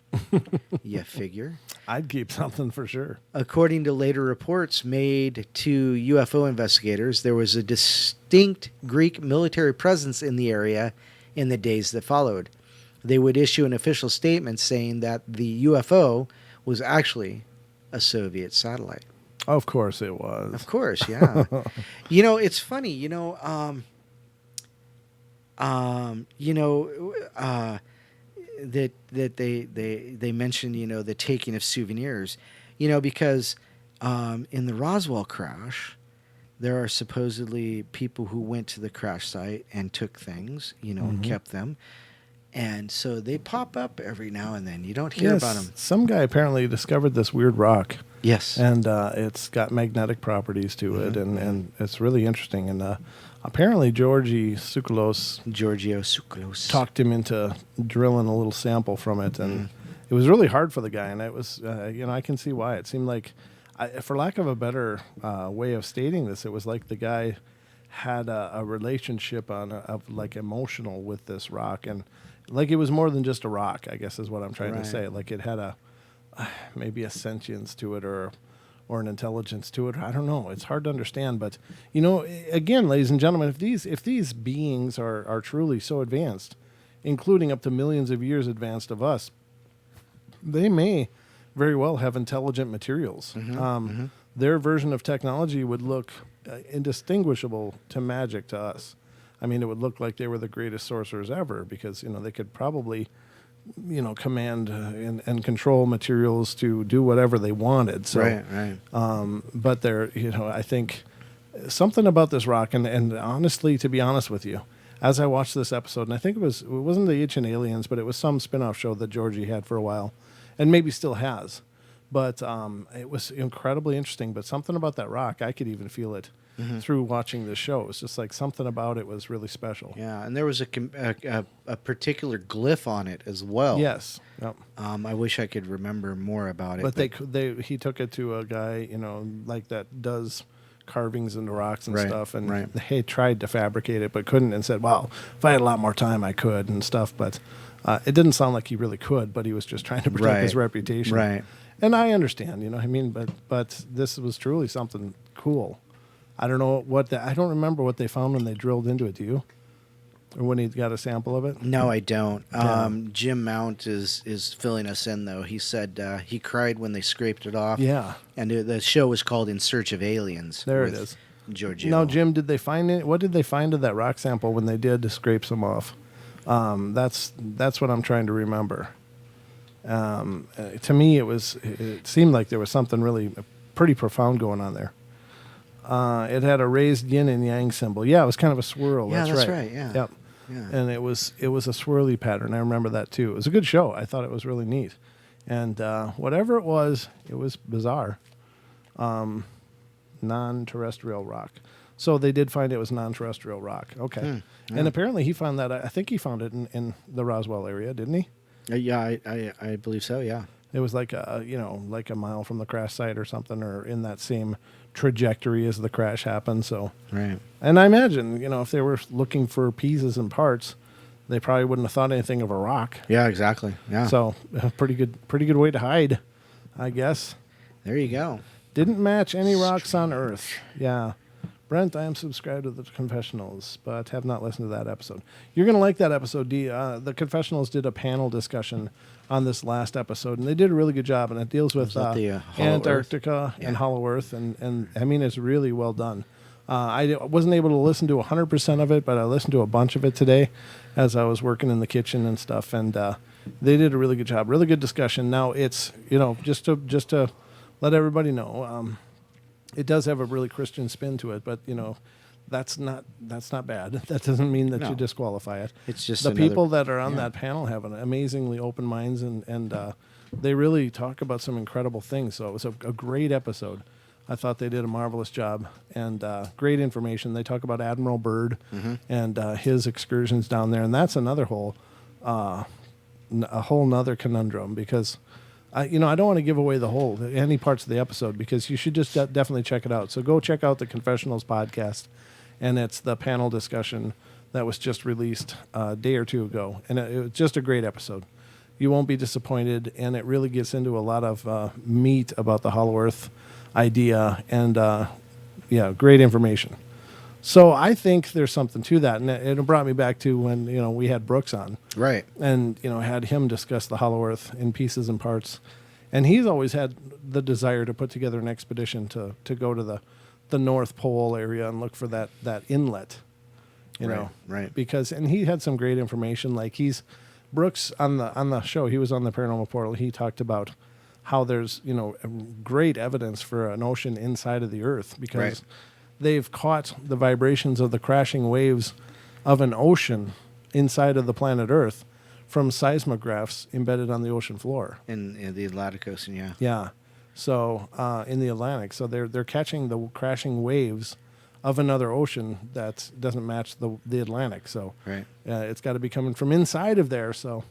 You figure? I'd keep something for sure. According to later reports made to UFO investigators, there was a distinct Greek military presence in the area in the days that followed. They would issue an official statement saying that the UFO was actually a Soviet satellite. Of course it was. Of course, yeah. It's funny, that they mentioned, the taking of souvenirs, because in the Roswell crash, there are supposedly people who went to the crash site and took things, and kept them. And so they pop up every now and then. You don't hear about them. Some guy apparently discovered this weird rock. Yes. And it's got magnetic properties to it, and it's really interesting. And apparently Giorgio Tsoukalos talked him into drilling a little sample from it. And it was really hard for the guy. And it was, I can see why. It seemed like, for lack of a better way of stating this, it was like the guy had a relationship of like emotional with this rock. And like it was more than just a rock, I guess is what I'm trying to say. Like it had maybe a sentience to it or an intelligence to it. I don't know. It's hard to understand. But, again, ladies and gentlemen, if these beings are truly so advanced, including up to millions of years advanced of us, they may very well have intelligent materials. Their version of technology would look indistinguishable to magic to us. I mean, it would look like they were the greatest sorcerers ever because, they could probably, command and control materials to do whatever they wanted. So, right. But there, I think something about this rock, and honestly, to be honest with you, as I watched this episode, and I think it wasn't the Ancient Aliens, but it was some spin-off show that Georgie had for a while, and maybe still has. But it was incredibly interesting. But something about that rock, I could even feel it through watching this show. It's just like something about it was really special. Yeah, and there was a particular glyph on it as well. Yes. Yep. I wish I could remember more about it. But he took it to a guy, like that does carvings into rocks and stuff, and they tried to fabricate it but couldn't, and said, "Well, if I had a lot more time, I could," and stuff. But it didn't sound like he really could. But he was just trying to protect his reputation. Right. And I understand, what I mean, but this was truly something cool. I don't know I don't remember what they found when they drilled into it. Do you? Or when he got a sample of it? No, I don't. Jim Mount is filling us in, though. He said he cried when they scraped it off. Yeah. And the show was called In Search of Aliens. There it is. Giorgio. Now, Jim, did they find it? What did they find of that rock sample when they did scrape some off? That's what I'm trying to remember. To me, it seemed like there was something really pretty profound going on there. It had a raised yin and yang symbol. Yeah, it was kind of a swirl. Yeah, that's right. Yeah. Yep. Yeah. And it was a swirly pattern. I remember that too. It was a good show. I thought it was really neat. And whatever it was bizarre. Non-terrestrial rock. So they did find it was non-terrestrial rock. Okay. Yeah. And apparently he found that. I think he found it in the Roswell area, didn't he? Yeah, I believe so. Yeah. It was like a mile from the crash site or something, or in that same trajectory as the crash happened. So, right. And I imagine, if they were looking for pieces and parts, they probably wouldn't have thought anything of a rock. Yeah, exactly. Yeah. So, pretty good way to hide, I guess. There you go. Didn't match any rocks on Earth. Yeah. Brent, I am subscribed to the Confessionals, but have not listened to that episode. You're going to like that episode, D. The Confessionals did a panel discussion on this last episode, and they did a really good job, and it deals with Antarctica and Hollow Earth, and I mean, it's really well done. I wasn't able to listen to 100% of it, but I listened to a bunch of it today as I was working in the kitchen and stuff, and they did a really good job. Really good discussion. Now, it's, just to let everybody know, it does have a really Christian spin to it, but that's not bad. That doesn't mean that you disqualify it. It's just the people that are on that panel have an amazingly open minds, and they really talk about some incredible things. So it was a great episode. I thought they did a marvelous job, and great information. They talk about Admiral Byrd and his excursions down there, and that's another a whole nother conundrum, because I don't want to give away any parts of the episode, because you should just definitely check it out. So go check out the Confessionals podcast, and it's the panel discussion that was just released a day or two ago, and it was just a great episode. You won't be disappointed, and it really gets into a lot of meat about the Hollow Earth idea, and great information. So I think there's something to that, and it brought me back to when we had Brooks on, Right. and had him discuss the Hollow Earth in pieces and parts, and he's always had the desire to put together an expedition to go to the North Pole area and look for that inlet, right. because he had some great information. Like Brooks on the show, he was on the Paranormal Portal. He talked about how there's great evidence for an ocean inside of the Earth, because they've caught the vibrations of the crashing waves of an ocean inside of the planet Earth from seismographs embedded on the ocean floor. In the Atlantic Ocean, yeah. Yeah. So in the Atlantic, so they're catching the crashing waves of another ocean that doesn't match the Atlantic. So it's got to be coming from inside of there. So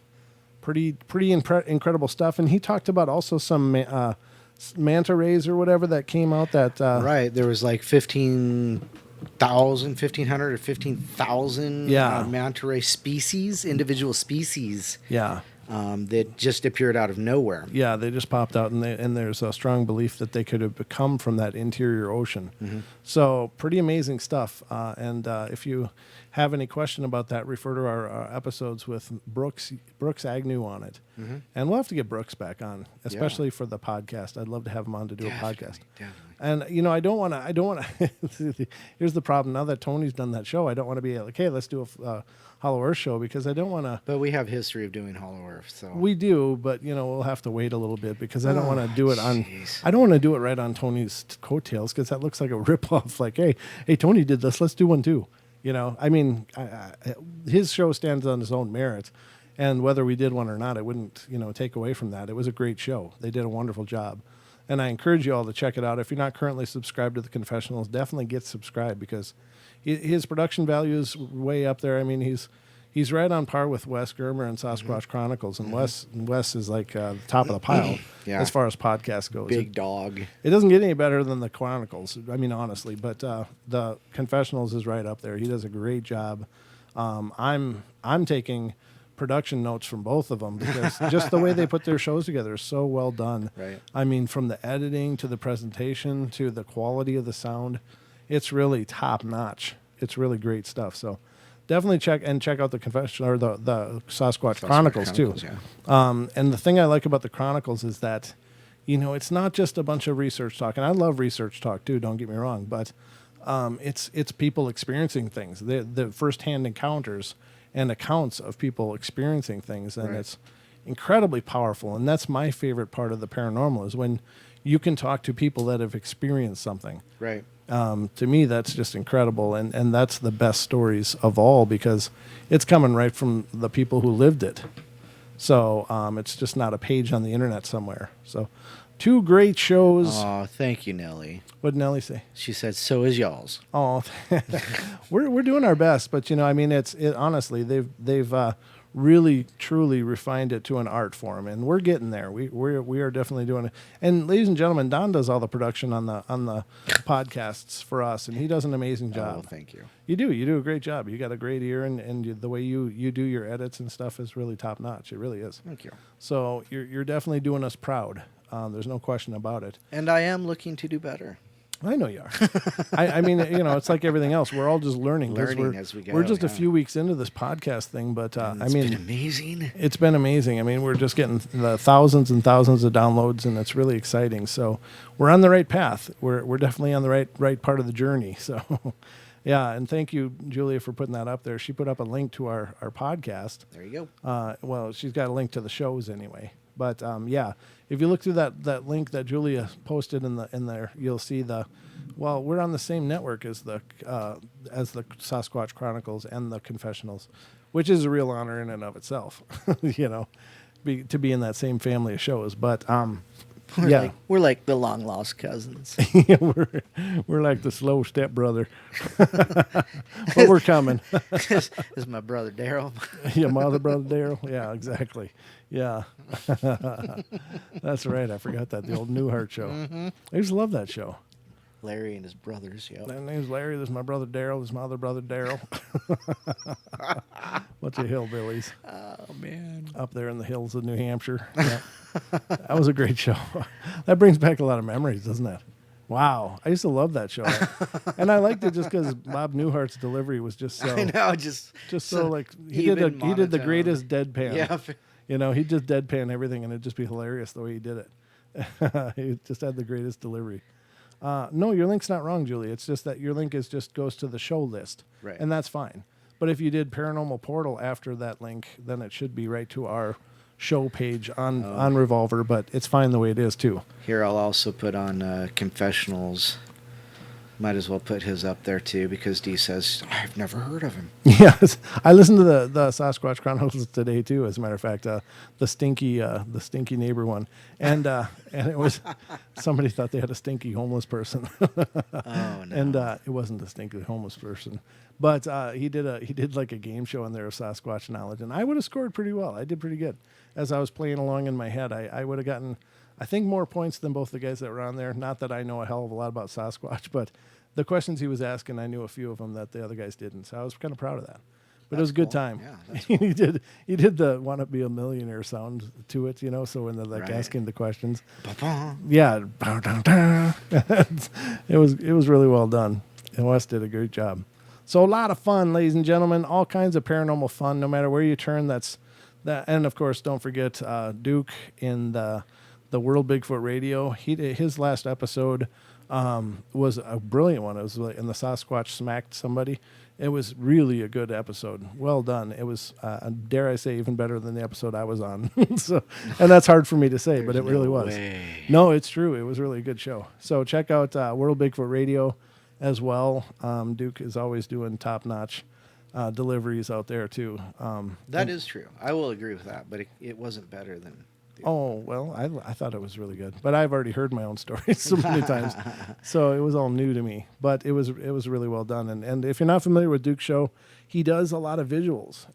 pretty incredible stuff. And he talked about also some manta rays or whatever that came out that right. There was like 1,500 or 15,000 manta ray species, individual species. Yeah. That just appeared out of nowhere. Yeah, they just popped out, and there's a strong belief that they could have come from that interior ocean. Mm-hmm. So pretty amazing stuff. And if you have any question about that, refer to our episodes with Brooks Agnew on it. Mm-hmm. And we'll have to get Brooks back on, especially for the podcast. I'd love to have him on to do a podcast. Definitely. And I don't want to. Here's the problem. Now that Tony's done that show, I don't want to be like, hey, let's do a Hollow Earth show, because I don't want to. But we have history of doing Hollow Earth, so we do. But we'll have to wait a little bit, because I don't want to do it on. I don't want to do it right on Tony's coattails, because that looks like a ripoff. Like, hey, Tony did this. Let's do one too. I mean, his show stands on its own merit, and whether we did one or not, it wouldn't take away from that. It was a great show. They did a wonderful job. And I encourage you all to check it out. If you're not currently subscribed to the Confessionals, definitely get subscribed, because his production value is way up there. I mean, he's right on par with Wes Germer and Sasquatch Chronicles, and Wes is like the top of the pile as far as podcast goes. Big dog. It doesn't get any better than the Chronicles. I mean, honestly, but the Confessionals is right up there. He does a great job. I'm taking production notes from both of them, because just the way they put their shows together is so well done. Right. I mean, from the editing to the presentation to the quality of the sound, it's really top notch. It's really great stuff. So definitely check out the Confession or the Sasquatch Chronicles too. Yeah. And the thing I like about the Chronicles is that it's not just a bunch of research talk, and I love research talk too. Don't get me wrong, but it's people experiencing things, the firsthand encounters and accounts of people experiencing things, and it's incredibly powerful. And that's my favorite part of the paranormal, is when you can talk to people that have experienced something. Right. To me, that's just incredible, and that's the best stories of all, because it's coming right from the people who lived it. So it's just not a page on the internet somewhere. So 2 great shows. Oh, thank you, Nellie. What did Nellie say? She said, "So is y'all's." Oh, we're doing our best, but I mean, honestly, they've really truly refined it to an art form, and we're getting there. We are definitely doing it. And ladies and gentlemen, Don does all the production on the podcasts for us, and he does an amazing job. Oh, thank you. You do a great job. You got a great ear, and the way you do your edits and stuff is really top notch. It really is. Thank you. So you're definitely doing us proud. There's no question about it. And I am looking to do better. I know you are. I mean, it's like everything else. We're all just learning as we go. We're just a few weeks into this podcast thing, but I mean, it's been amazing. It's been amazing. I mean, we're just getting the thousands and thousands of downloads, and it's really exciting. So we're on the right path. We're definitely on the right part of the journey. So yeah, and thank you, Julia, for putting that up there. She put up a link to our podcast. There you go. Well, she's got a link to the shows anyway. But yeah, if you look through that link that Julia posted in there, you'll see we're on the same network as the Sasquatch Chronicles and the Confessionals, which is a real honor in and of itself, to be in that same family of shows. But We're like the long lost cousins. Yeah, we're like the slow stepbrother, but we're coming. This is my brother Daryl. Your mother, brother Daryl. Yeah, exactly. Yeah, that's right. I forgot that, the old Newhart show. I used to love that show. Larry and his brothers. Yep. My name's Larry. This is my brother Daryl. This is my other brother Daryl. Bunch of hillbillies. Oh man. Up there in the hills of New Hampshire. Yeah. That was a great show. That brings back a lot of memories, doesn't it? Wow. I used to love that show. And I liked it just because Bob Newhart's delivery was just so... I know, just so like... He did the monotone. greatest deadpan. Yeah. You know, he'd just deadpan everything, and it'd just be hilarious the way he did it. He just had the greatest delivery. No, your link's not wrong, Julie. It's just that your link goes to the show list. Right. And that's fine. But if you did Paranormal Portal after that link, then it should be right to our show page on Revolver, but it's fine the way it is too. Here I'll also put on Confessionals. Might as well put his up there too, because Dee says, I've never heard of him. Yes. I listened to the Sasquatch Chronicles today too, as a matter of fact, the stinky neighbor one. And it was, somebody thought they had a stinky homeless person. Oh no. And it wasn't a stinky homeless person. But he did like a game show on there of Sasquatch knowledge, and I would have scored pretty well. I did pretty good. As I was playing along in my head, I would have gotten, I think, more points than both the guys that were on there. Not that I know a hell of a lot about Sasquatch, but the questions he was asking, I knew a few of them that the other guys didn't. So I was kind of proud of that. But it was a good cool. time. Yeah, that's cool. he did the "Want to Be a Millionaire" sound to it, you know. So when they're like asking the questions, yeah, it was really well done. And Wes did a great job. So a lot of fun, ladies and gentlemen. All kinds of paranormal fun, no matter where you turn. That's that, and of course, don't forget Duke in the World Bigfoot Radio. His last episode was a brilliant one. It was like, and the Sasquatch smacked somebody. It was really a good episode. Well done. It was, dare I say, even better than the episode I was on. So, and that's hard for me to say, but it really was. No, it's true. It was really a good show. So check out World Bigfoot Radio as well. Duke is always doing top-notch deliveries out there, too. That is true. I will agree with that, but it wasn't better than... Oh, well, I thought it was really good. But I've already heard my own stories so many times. So it was all new to me. But it was really well done. And if you're not familiar with Duke's show, he does a lot of visuals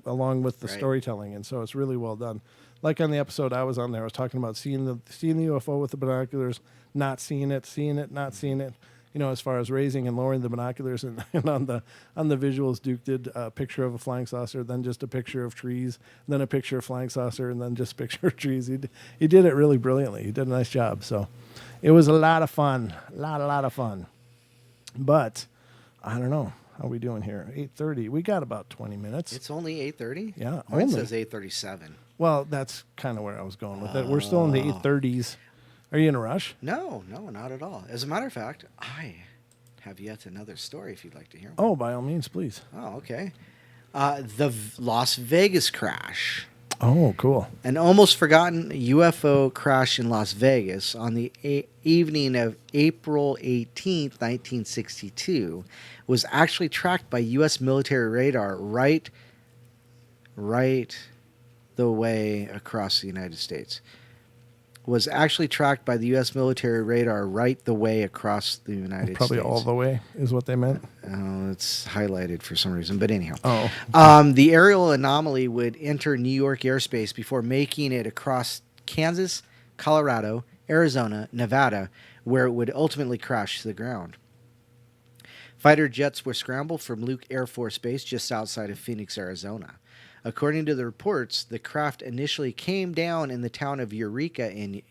along with the storytelling. And so it's really well done. Like on the episode I was on there, I was talking about seeing the UFO with the binoculars, not seeing it, not seeing it. You know, as far as raising and lowering the binoculars, and on the visuals, Duke did a picture of a flying saucer, then just a picture of trees, then a picture of flying saucer, and then just a picture of trees. He did it really brilliantly. He did a nice job. So it was a lot of fun, a lot of fun. But I don't know how we doing here. 8:30. We got about 20 minutes. It's only 8:30. Yeah, Mine only. says 8:37. Well, that's kind of where I was going with it. We're still in the 8:30s. Are you in a rush? No, not at all. As a matter of fact, I have yet another story if you'd like to hear one. Oh, by all means, please. Oh, okay. The Las Vegas crash. Oh, cool. An almost forgotten UFO crash in Las Vegas on the evening of April 18th, 1962, was actually tracked by U.S. military radar right the way across the United States. Was actually tracked by the U.S. military radar right the way across the United Probably States. all the way is what they meant. It's highlighted for some reason, but anyhow. Oh. The aerial anomaly would enter New York airspace before making it across Kansas, Colorado, Arizona, Nevada, where it would ultimately crash to the ground. Fighter jets were scrambled from Luke Air Force Base just outside of Phoenix, Arizona. According to the reports, the craft initially came down in the town of Eureka in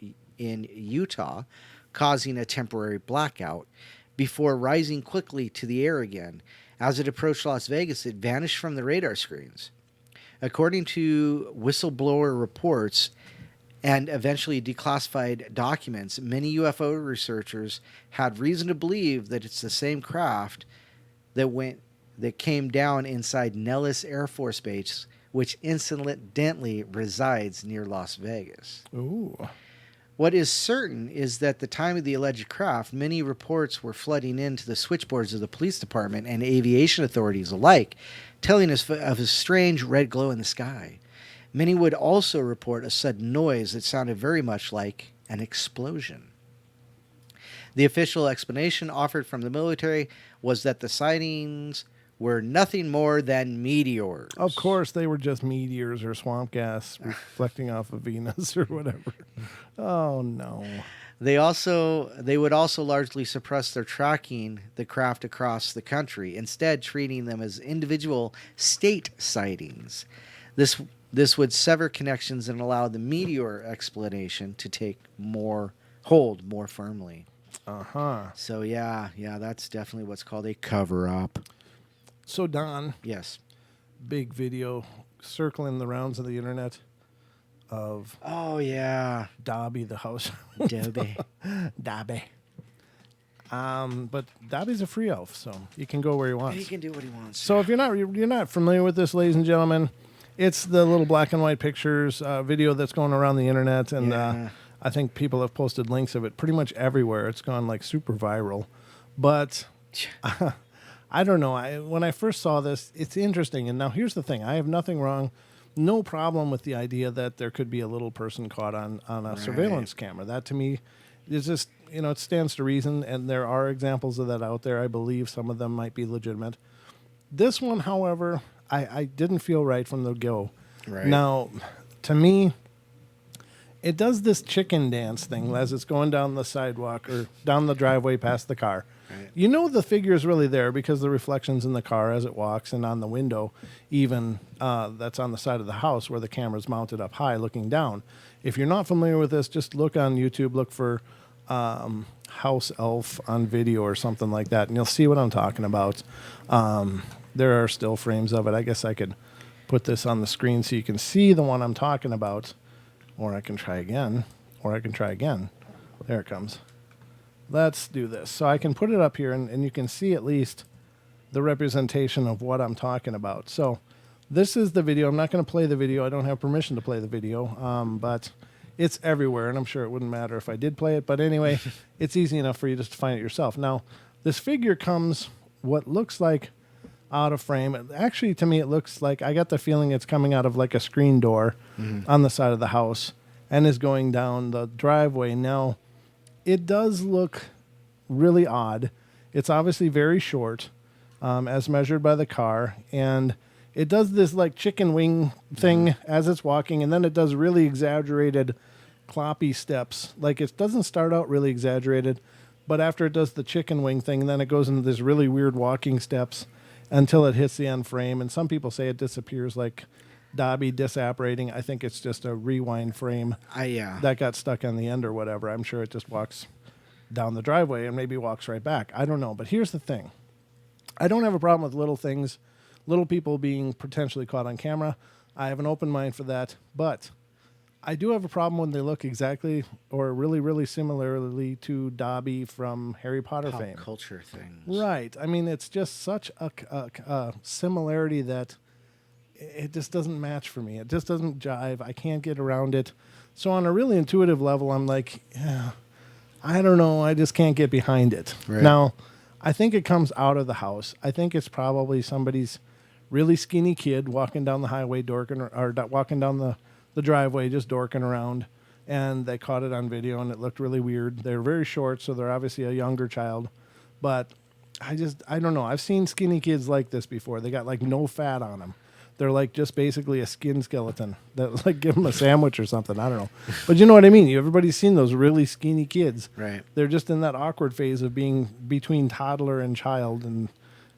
Utah, causing a temporary blackout, before rising quickly to the air again. As it approached Las Vegas, it vanished from the radar screens. According to whistleblower reports and eventually declassified documents, many UFO researchers had reason to believe that it's the same craft that came down inside Nellis Air Force Base, which incidentally resides near Las Vegas. Ooh. What is certain is that at the time of the alleged craft, many reports were flooding into the switchboards of the police department and aviation authorities alike, telling us of a strange red glow in the sky. Many would also report a sudden noise that sounded very much like an explosion. The official explanation offered from the military was that the sightings were nothing more than meteors. Of course, they were just meteors or swamp gas reflecting off of Venus or whatever. Oh, no. They would also largely suppress their tracking the craft across the country, instead treating them as individual state sightings. This would sever connections and allow the meteor explanation to hold more firmly. So yeah, that's definitely what's called a cover-up. So, Don, Yes. big video circling the rounds of the internet of Oh yeah, Dobby the house. Dobby. Dobby. But Dobby's a free elf, so he can go where he wants. He can do what he wants. So if you're not familiar with this, ladies and gentlemen, it's the little black and white pictures video that's going around the internet, and I think people have posted links of it pretty much everywhere. It's gone like super viral, but I don't know. When I first saw this, it's interesting. And now here's the thing: I have no problem with the idea that there could be a little person caught on a surveillance camera. That to me is just, it stands to reason, and there are examples of that out there. I believe some of them might be legitimate. This one, however, I didn't feel right from the go. Right. Now, to me, it does this chicken dance thing as it's going down the sidewalk or down the driveway past the car. Right. The figure is really there because the reflections in the car as it walks and on the window, even that's on the side of the house where the camera's mounted up high looking down. If you're not familiar with this, just look on YouTube, look for house elf on video or something like that, and you'll see what I'm talking about. There are still frames of it. I guess I could put this on the screen so you can see the one I'm talking about, or I can try again, There it comes. Let's do this. So I can put it up here, and you can see at least the representation of what I'm talking about. So this is the video. I'm not going to play the video. I don't have permission to play the video, but it's everywhere, and I'm sure it wouldn't matter if I did play it. But anyway, it's easy enough for you just to find it yourself. Now, this figure comes what looks like out of frame. Actually, to me, it looks like, I got the feeling it's coming out of like a screen door on the side of the house and is going down the driveway. Now, it does look really odd. It's obviously very short, as measured by the car, and it does this like chicken wing thing as it's walking, and then it does really exaggerated cloppy steps. Like, it doesn't start out really exaggerated, but after it does the chicken wing thing, then it goes into this really weird walking steps until it hits the end frame. And some people say it disappears like Dobby disapparating. I think it's just a rewind frame that got stuck on the end or whatever. I'm sure it just walks down the driveway and maybe walks right back. I don't know. But here's the thing. I don't have a problem with little things, little people being potentially caught on camera. I have an open mind for that. But I do have a problem when they look exactly or really, really similarly to Dobby from Harry Potter fame. Pop culture things. Right. I mean, it's just such a similarity that it just doesn't match for me. It just doesn't jive. I can't get around it. So on a really intuitive level, I'm like, I don't know. I just can't get behind it. Right. Now, I think it comes out of the house. I think it's probably somebody's really skinny kid walking down the highway, walking down the driveway, just dorking around. And they caught it on video, and it looked really weird. They're very short, so they're obviously a younger child. But I don't know. I've seen skinny kids like this before. They got like no fat on them. They're like just basically a skin skeleton that like give them a sandwich or something. I don't know. But you know what I mean? Everybody's seen those really skinny kids. Right. They're just in that awkward phase of being between toddler and child, and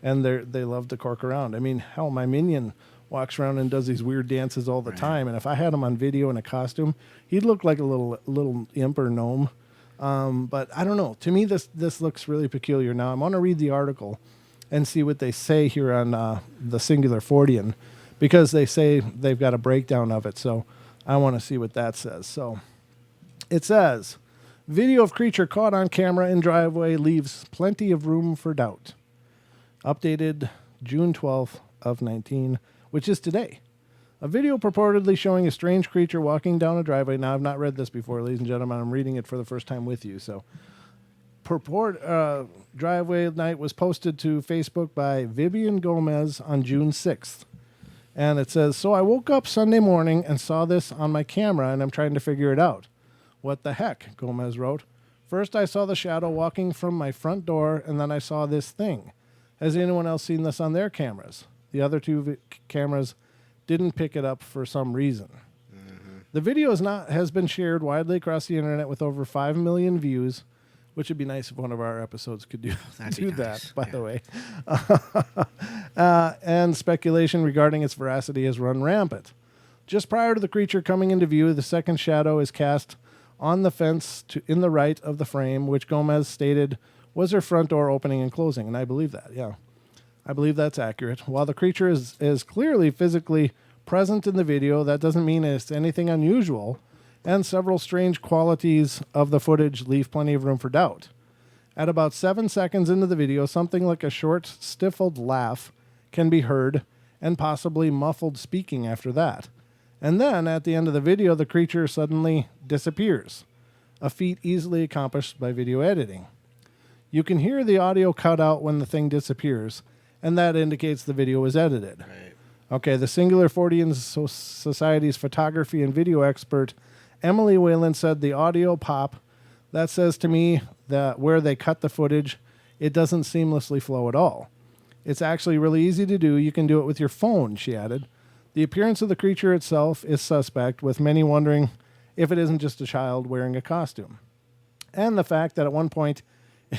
they love to cork around. I mean, hell, my minion walks around and does these weird dances all the time. And if I had him on video in a costume, he'd look like a little imp or gnome. But I don't know. To me, this looks really peculiar. Now, I'm going to read the article and see what they say here on the Singular Fortean, because they say they've got a breakdown of it. So I want to see what that says. So it says, video of creature caught on camera in driveway leaves plenty of room for doubt. Updated June 12th of 19, which is today. A video purportedly showing a strange creature walking down a driveway. Now, I've not read this before, ladies and gentlemen. I'm reading it for the first time with you. So, driveway night was posted to Facebook by Vivian Gomez on June 6th. And it says, so I woke up Sunday morning and saw this on my camera, and I'm trying to figure it out. What the heck, Gomez wrote. First, I saw the shadow walking from my front door, and then I saw this thing. Has anyone else seen this on their cameras? The other two cameras didn't pick it up for some reason. The video has been shared widely across the internet with over 5 million views, which would be nice if one of our episodes could do that, by the way. And speculation regarding its veracity has run rampant. Just prior to the creature coming into view, the second shadow is cast on the fence in the right of the frame, which Gomez stated was her front door opening and closing. And I believe that, yeah. I believe that's accurate. While the creature is clearly physically present in the video, that doesn't mean it's anything unusual, and several strange qualities of the footage leave plenty of room for doubt. At about 7 seconds into the video, something like a short, stifled laugh can be heard, and possibly muffled speaking after that. And then, at the end of the video, the creature suddenly disappears, a feat easily accomplished by video editing. You can hear the audio cut out when the thing disappears, and that indicates the video was edited. Right. Okay, the Singular Fortean Society's photography and video expert, Emily Whalen, said the audio pop, that says to me that where they cut the footage, it doesn't seamlessly flow at all. It's actually really easy to do. You can do it with your phone, she added. The appearance of the creature itself is suspect, with many wondering if it isn't just a child wearing a costume. And the fact that at one point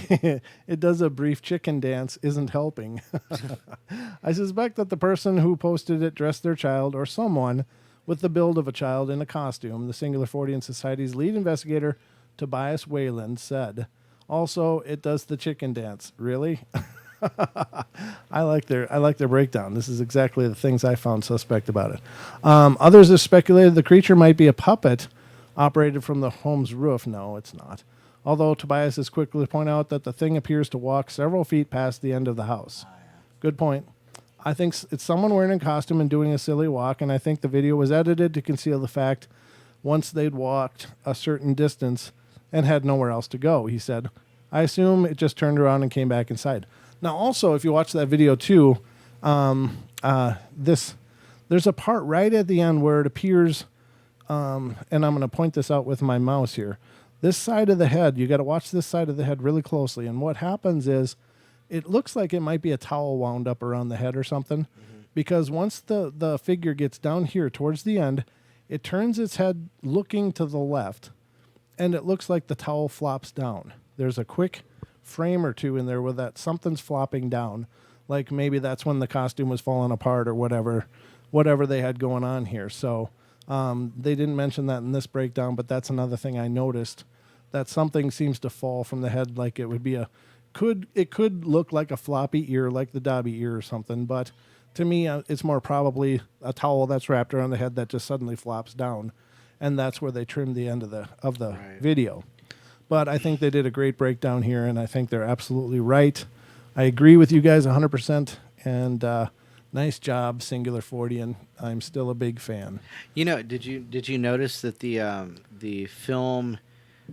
it does a brief chicken dance isn't helping. I suspect that the person who posted it dressed their child or someone with the build of a child in a costume, the Singular Fortean Society's lead investigator, Tobias Wayland, said. Also, it does the chicken dance. Really? I like their breakdown. This is exactly the things I found suspect about it. Others have speculated the creature might be a puppet operated from the home's roof. No, it's not. Although Tobias is quick to point out that the thing appears to walk several feet past the end of the house. Good point. I think it's someone wearing a costume and doing a silly walk, and I think the video was edited to conceal the fact once they'd walked a certain distance and had nowhere else to go, he said. I assume it just turned around and came back inside. Now, also, if you watch that video, too, there's a part right at the end where it appears, and I'm going to point this out with my mouse here. This side of the head, you got to watch this side of the head really closely. And what happens is it looks like it might be a towel wound up around the head or something, because once the figure gets down here towards the end, it turns its head looking to the left, and it looks like the towel flops down. There's a quick frame or two in there where that something's flopping down, like maybe that's when the costume was falling apart or whatever they had going on here. So they didn't mention that in this breakdown, but that's another thing I noticed, that something seems to fall from the head, like it would be it could look like a floppy ear, like the Dobby ear or something, but to me it's more probably a towel that's wrapped around the head that just suddenly flops down, and that's where they trimmed the end of the right. video. But I think they did a great breakdown here, and I think they're absolutely right. I agree with you guys 100%, and nice job, Singular Fortean. I'm still a big fan. You know, did you notice that the film,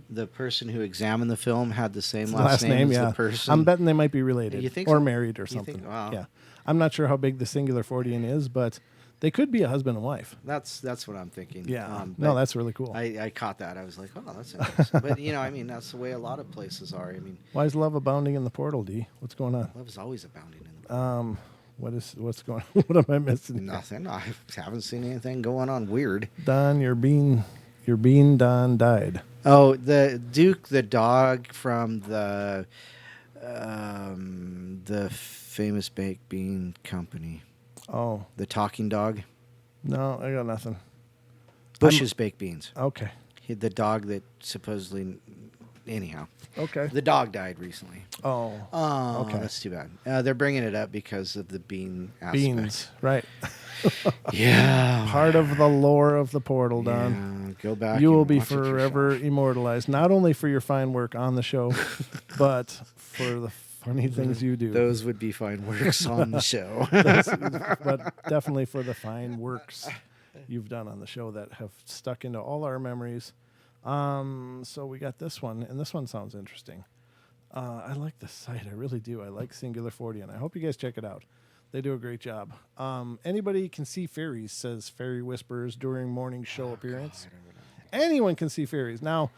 the person who examined the film had the same last name as the person? I'm betting they might be related, you think or so? married or something. You think, wow. Yeah, I'm not sure how big the Singular Fortean is, but they could be a husband and wife. That's what I'm thinking. Yeah, no, that's really cool. I caught that. I was like, oh, that's interesting. But I mean, that's the way a lot of places are. I mean, why is love abounding in the portal, D? What's going on? Love is always abounding in the portal. What's going on? What am I missing? Nothing. I haven't seen anything going on weird. Don, your bean Don died. Oh, the Duke, the dog from the famous baked bean company. Oh, the talking dog. No, I got nothing. Bush's baked beans. Okay. The dog that supposedly, anyhow. Okay. The dog died recently. Oh. Okay. That's too bad. They're bringing it up because of the bean aspect. Beans, right. Yeah. Part of the lore of the portal, Don. Yeah, go back. You will be forever immortalized, not only for your fine work on the show, but for the funny things you do. Those would be fine works on the show. But definitely for the fine works you've done on the show that have stuck into all our memories. So we got this one, and this one sounds interesting. I like the site. I really do. I like Singular Fortean. I hope you guys check it out. They do a great job. Anybody can see fairies, says Fairy Whisperers during morning show appearance. Anyone can see fairies. Now,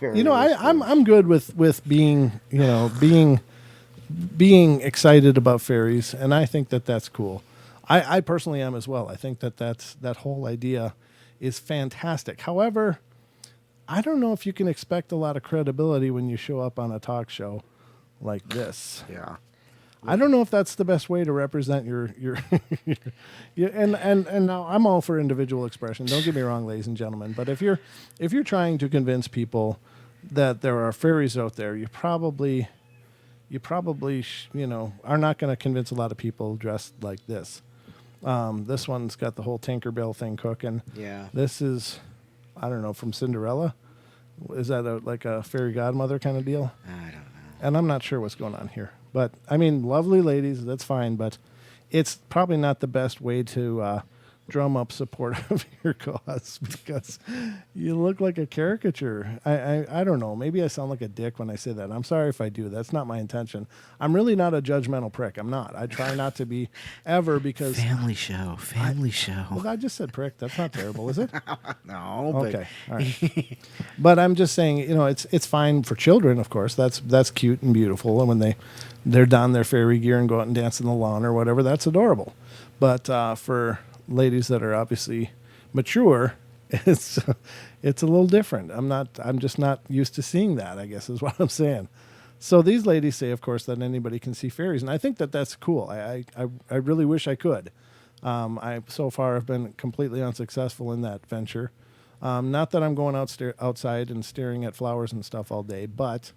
I'm good with being, being excited about fairies, and I think that that's cool. I personally am as well. I think that whole idea is fantastic. However, I don't know if you can expect a lot of credibility when you show up on a talk show like this. Yeah. I don't know if that's the best way to represent your and now I'm all for individual expression. Don't get me wrong, ladies and gentlemen. But if you're trying to convince people that there are fairies out there, you probably are not going to convince a lot of people dressed like this. This one's got the whole Tinkerbell thing cooking. Yeah. This is, I don't know, from Cinderella. Is that like a fairy godmother kind of deal? I don't know. And I'm not sure what's going on here. But, I mean, lovely ladies, that's fine. But it's probably not the best way to drum up support of your cause because you look like a caricature. I don't know. Maybe I sound like a dick when I say that. I'm sorry if I do. That's not my intention. I'm really not a judgmental prick. I'm not. I try not to be ever because... Family show. Well, I just said prick. That's not terrible, is it? No. Okay. All right. But I'm just saying, it's fine for children, of course. That's cute and beautiful. And when they're don their fairy gear and go out and dance in the lawn or whatever, that's adorable. But for ladies that are obviously mature, it's a little different. I'm just not used to seeing that, I guess is what I'm saying. So these ladies say, of course, that anybody can see fairies, and I think that that's cool. I really wish I could. I so far have been completely unsuccessful in that venture. Not that I'm going outside and staring at flowers and stuff all day, but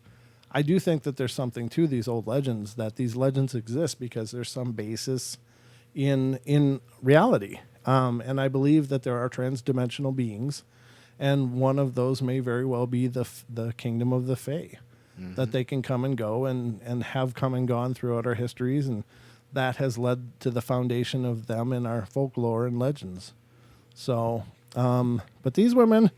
I do think that there's something to these old legends, that these legends exist because there's some basis in reality. And I believe that there are transdimensional beings, and one of those may very well be the kingdom of the Fae, that they can come and go and have come and gone throughout our histories, and that has led to the foundation of them in our folklore and legends. So, but these women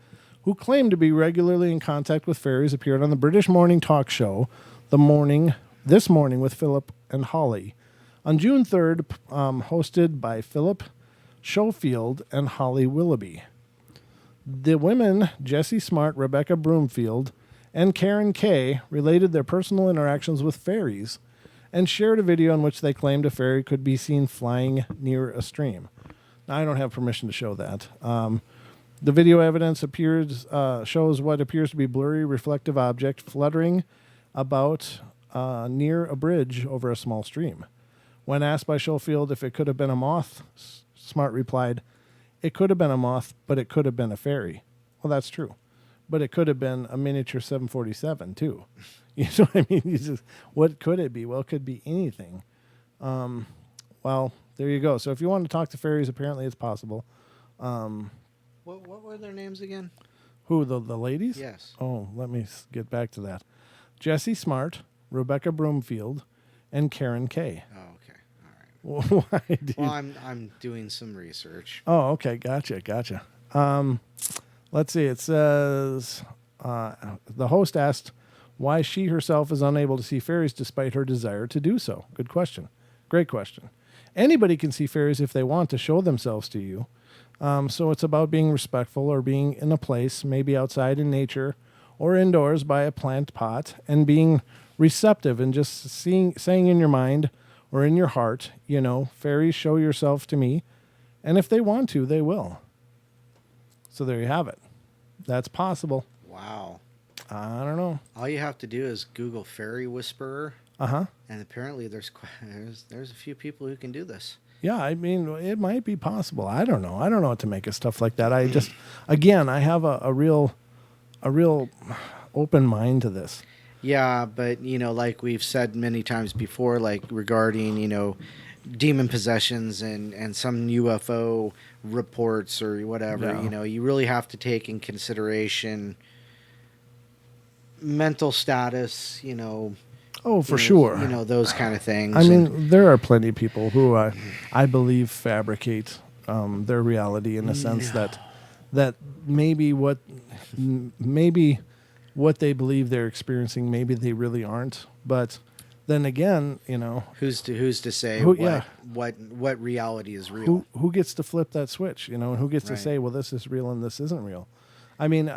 who claim to be regularly in contact with fairies appeared on the British morning talk show This Morning with Philip and Holly on June 3rd, hosted by Philip Schofield and Holly Willoughby. The women, Jessie Smart, Rebecca Broomfield, and Karen Kay, related their personal interactions with fairies and shared a video in which they claimed a fairy could be seen flying near a stream. Now, I don't have permission to show that. The video evidence shows what appears to be blurry, reflective object fluttering about near a bridge over a small stream. When asked by Schofield if it could have been a moth, Smart replied, "It could have been a moth, but it could have been a fairy." Well, that's true. But it could have been a miniature 747, too. You know what I mean? What could it be? Well, it could be anything. Well, there you go. So if you want to talk to fairies, apparently it's possible. What were their names again? Who, the ladies? Yes. Oh, let me get back to that. Jessie Smart, Rebecca Broomfield, and Karen Kay. Oh, okay. All right. Why do Well, I'm doing some research. Oh, okay. Gotcha. Let's see. It says the host asked why she herself is unable to see fairies despite her desire to do so. Good question. Great question. Anybody can see fairies if they want to show themselves to you. So it's about being respectful or being in a place, maybe outside in nature or indoors by a plant pot, and being receptive and just saying in your mind or in your heart, fairies, show yourself to me. And if they want to, they will. So there you have it. That's possible. Wow. I don't know. All you have to do is Google fairy whisperer. Uh-huh. And apparently there's a few people who can do this. Yeah, I mean, it might be possible. I don't know. I don't know what to make of stuff like that. I just, again, I have a real open mind to this. Yeah, but, like we've said many times before, like regarding, demon possessions and some UFO reports or whatever, Yeah. You really have to take in consideration mental status, Oh, for sure. Those kind of things. I mean, there are plenty of people who I believe fabricate their reality in the sense that maybe what they believe they're experiencing, maybe they really aren't. But then again, Who's to say Who- yeah. what reality is real? who gets to flip that switch, and who gets to Right. say, well, this is real and this isn't real? I mean,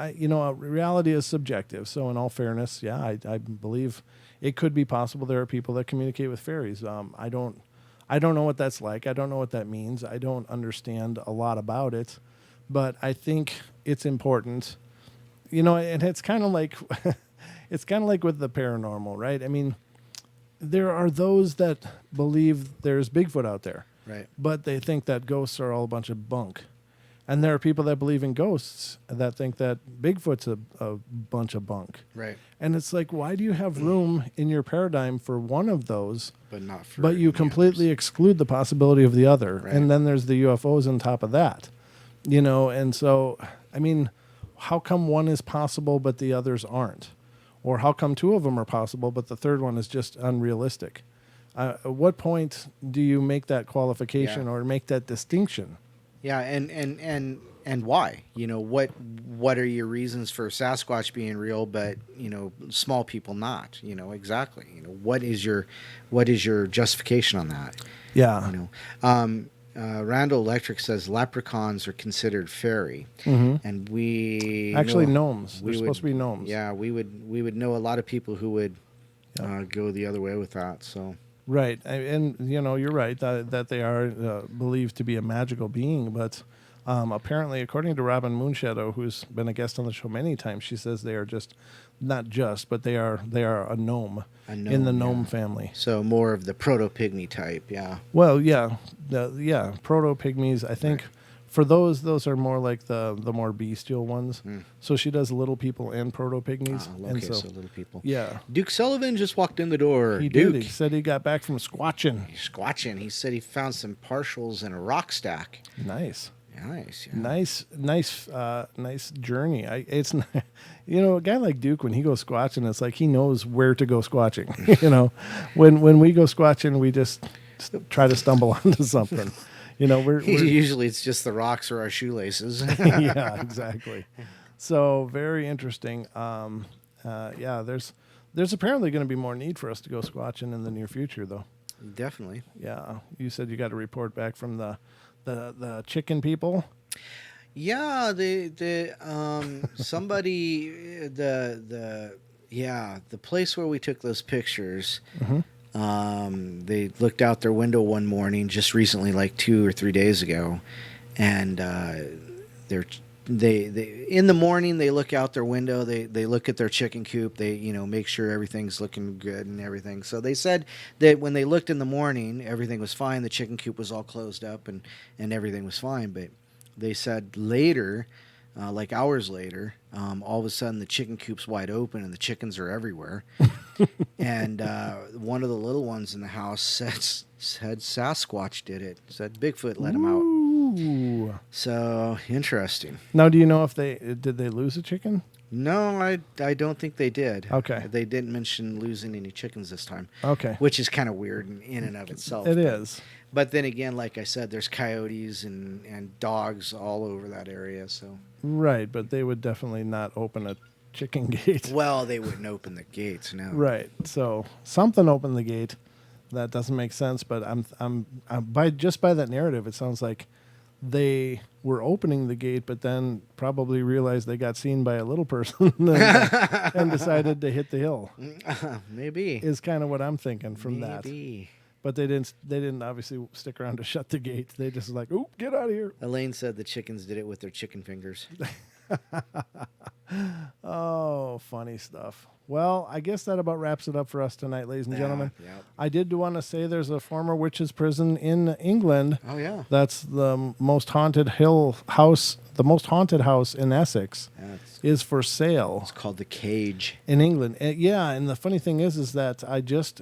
reality is subjective. So in all fairness, yeah, I believe it could be possible there are people that communicate with fairies. I don't know what that's like. I don't know what that means. I don't understand a lot about it, but I think it's important, and it's kind of like, it's kind of like with the paranormal, right? I mean, there are those that believe there's Bigfoot out there, Right. but they think that ghosts are all a bunch of bunk. And there are people that believe in ghosts that think that Bigfoot's a bunch of bunk. Right. And it's like, why do you have room in your paradigm for one of those, But not for. but you the completely others. exclude the possibility of the other? Right. And then there's the UFOs on top of that, And so, I mean, how come one is possible but the others aren't? Or how come two of them are possible but the third one is just unrealistic? At what point do you make that qualification Yeah. or make that distinction? Yeah, and why? What are your reasons for Sasquatch being real, but small people not? Exactly. What is your justification on that? Yeah. Randall Electric says leprechauns are considered fairy, and we Actually, know- gnomes. we They're would- supposed to be gnomes. Yeah, we would know a lot of people who would go the other way with that. So Right. And you're right that they are believed to be a magical being, but apparently, according to Robin Moonshadow, who's been a guest on the show many times, she says they are but they are a gnome, in the gnome family. So more of the proto-pygmy type, yeah. Well, yeah, proto pygmies. I think for those are more like the more bestial ones. So she does little people and proto pygmies, Okay, and so so little people. yeah, Duke Sullivan just walked in the door. he Duke, did. He said he got back from squatching. he's squatching. He said he found some partials in a rock stack. Nice. Nice, yeah. Nice journey. It's a guy like Duke, when he goes squatching, it's like he knows where to go squatching. When we go squatching, we just try to stumble onto something. We're Usually it's just the rocks or our shoelaces. yeah, exactly. So very interesting. There's apparently going to be more need for us to go squatching in the near future, though. Definitely. Yeah, you said you got a report back from the chicken people. Yeah, the somebody the place where we took those pictures. They looked out their window one morning just recently, like 2 or 3 days ago, and they in the morning they look out their window, they look at their chicken coop, they make sure everything's looking good and everything. So they said that when they looked in the morning, everything was fine, the chicken coop was all closed up and everything was fine. But they said later, like hours later, all of a sudden the chicken coop's wide open and the chickens are everywhere. And one of the little ones in the house said Sasquatch did it. Said Bigfoot let him out. Ooh. So interesting. Now, do you know if did they lose a chicken? No, I don't think they did. Okay. They didn't mention losing any chickens this time. Okay. Which is kind of weird in and of itself. It is. But then again, like I said, there's coyotes and dogs all over that area. So Right, but they would definitely not open a chicken gate. well, they wouldn't open the gates. No. Right. So something opened the gate. That doesn't make sense, but I'm by that narrative, it sounds like they were opening the gate, but then probably realized they got seen by a little person and decided to hit the hill. Maybe. Is kind of what I'm thinking from Maybe. that. But they didn't obviously stick around to shut the gate. They just like, oop, get out of here. Elaine said the chickens did it with their chicken fingers. Oh, funny stuff. Well, I guess that about wraps it up for us tonight, ladies and gentlemen. Yep. I did want to say there's a former witches' prison in England. Oh yeah. That's the most haunted house in Essex It's is for sale called the Cage. in England. And the funny thing is that I just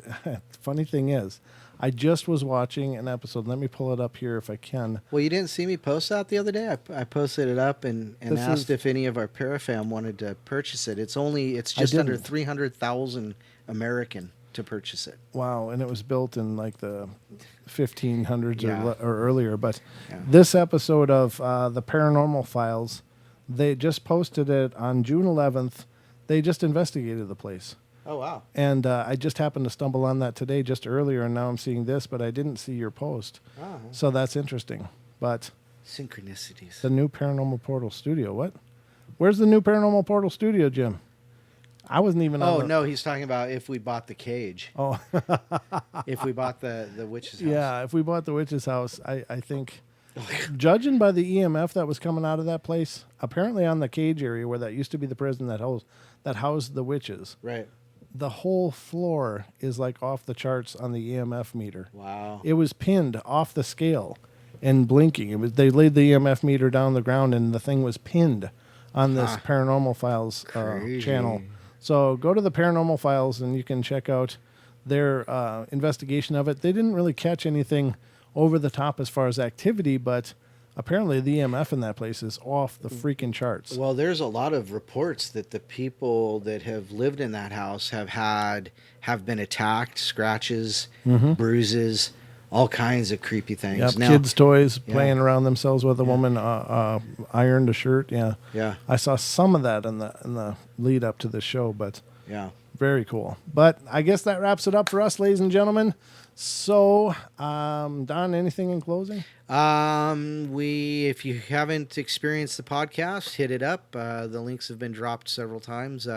was watching an episode. Let me pull it up here if I can. Well, you didn't see me post that the other day. I posted it up and This asked is- if any of our parafam wanted to purchase it. It's just under didn't. 300,000 American to purchase it. Wow, and it was built in like the 1500s Yeah. or earlier. But Yeah. this episode of the Paranormal Files, they just posted it on June 11th. They just investigated the place. Oh, wow. And I just happened to stumble on that today just earlier, and now I'm seeing this, but I didn't see your post. Oh. So that's interesting. But Synchronicities. the new Paranormal Portal studio, what? Where's the new Paranormal Portal studio, Jim? I wasn't even on Oh, the... no, he's talking about if we bought the cage. Oh, If we bought the witch's house. yeah, if we bought the witch's house, I think, judging by the EMF that was coming out of that place, apparently on the cage area where that used to be the prison that housed the witches, Right. the whole floor is like off the charts on the EMF meter. Wow. It was pinned off the scale and blinking. They laid the EMF meter down the ground, and the thing was pinned on this Paranormal Files Crazy. channel. So go to the Paranormal Files, and you can check out their investigation of it. They didn't really catch anything over the top as far as activity, but apparently the EMF in that place is off the freaking charts. Well, there's a lot of reports that the people that have lived in that house have been attacked, scratches, bruises, all kinds of creepy things. Yep, Now, kids' toys, Yeah. playing around themselves with a woman ironed a shirt. Yeah, Yeah. I saw some of that in the lead up to the show, but Yeah. very cool. But I guess that wraps it up for us, ladies and gentlemen. So, Don, anything in closing? If you haven't experienced the podcast, hit it up. The links have been dropped several times.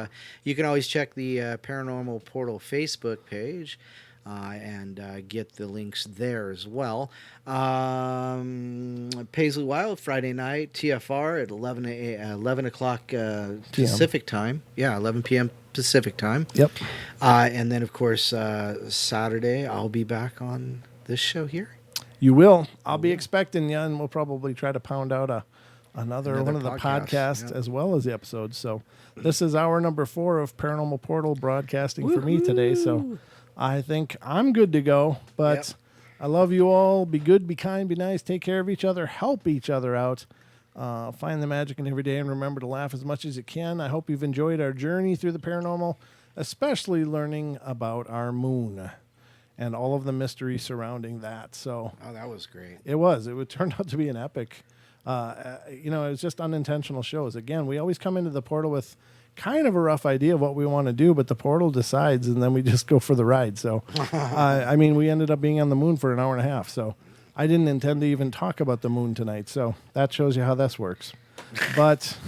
You can always check the Paranormal Portal Facebook page. And get the links there as well. Paisley Wild, Friday night, TFR at 11 o'clock Pacific time. Yeah, 11 p.m. Pacific time. Yep. And then, of course, Saturday, I'll be back on this show here. You will. I'll be expecting you, and we'll probably try to pound out another one of the podcast, podcasts yeah. as well as the episodes. So this is hour number 4 of Paranormal Portal broadcasting for me today. So I think I'm good to go, but Yep. I love you all. Be good, be kind, be nice, take care of each other, help each other out, find the magic in every day, and remember to laugh as much as you can. I hope you've enjoyed our journey through the paranormal, especially learning about our moon and all of the mystery surrounding that. So Oh, that was great. it turned out to be an epic, it was just unintentional shows. Again, we always come into the portal with kind of a rough idea of what we want to do, but the portal decides, and then we just go for the ride. So, we ended up being on the moon for an hour and a half. So I didn't intend to even talk about the moon tonight. So that shows you how this works. But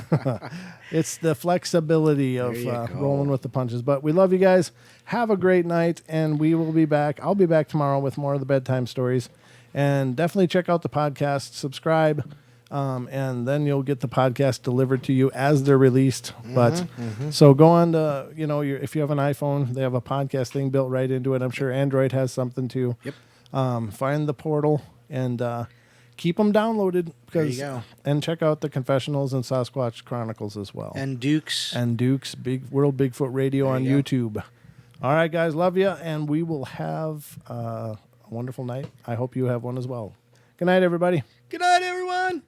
it's the flexibility of There you go. rolling with the punches. But we love you guys. Have a great night, and we will be back. I'll be back tomorrow with more of the bedtime stories. And definitely check out the podcast, subscribe, and then you'll get the podcast delivered to you as they're released. But so go on to, if you have an iPhone, they have a podcast thing built right into it. I'm sure Android has something too. Yep. Find the portal and keep them downloaded. There you go. And check out the Confessionals and Sasquatch Chronicles as well. And Duke's. And Duke's World Bigfoot Radio on you go. YouTube. All right, guys, love you, and we will have a wonderful night. I hope you have one as well. Good night, everybody. Good night, everyone.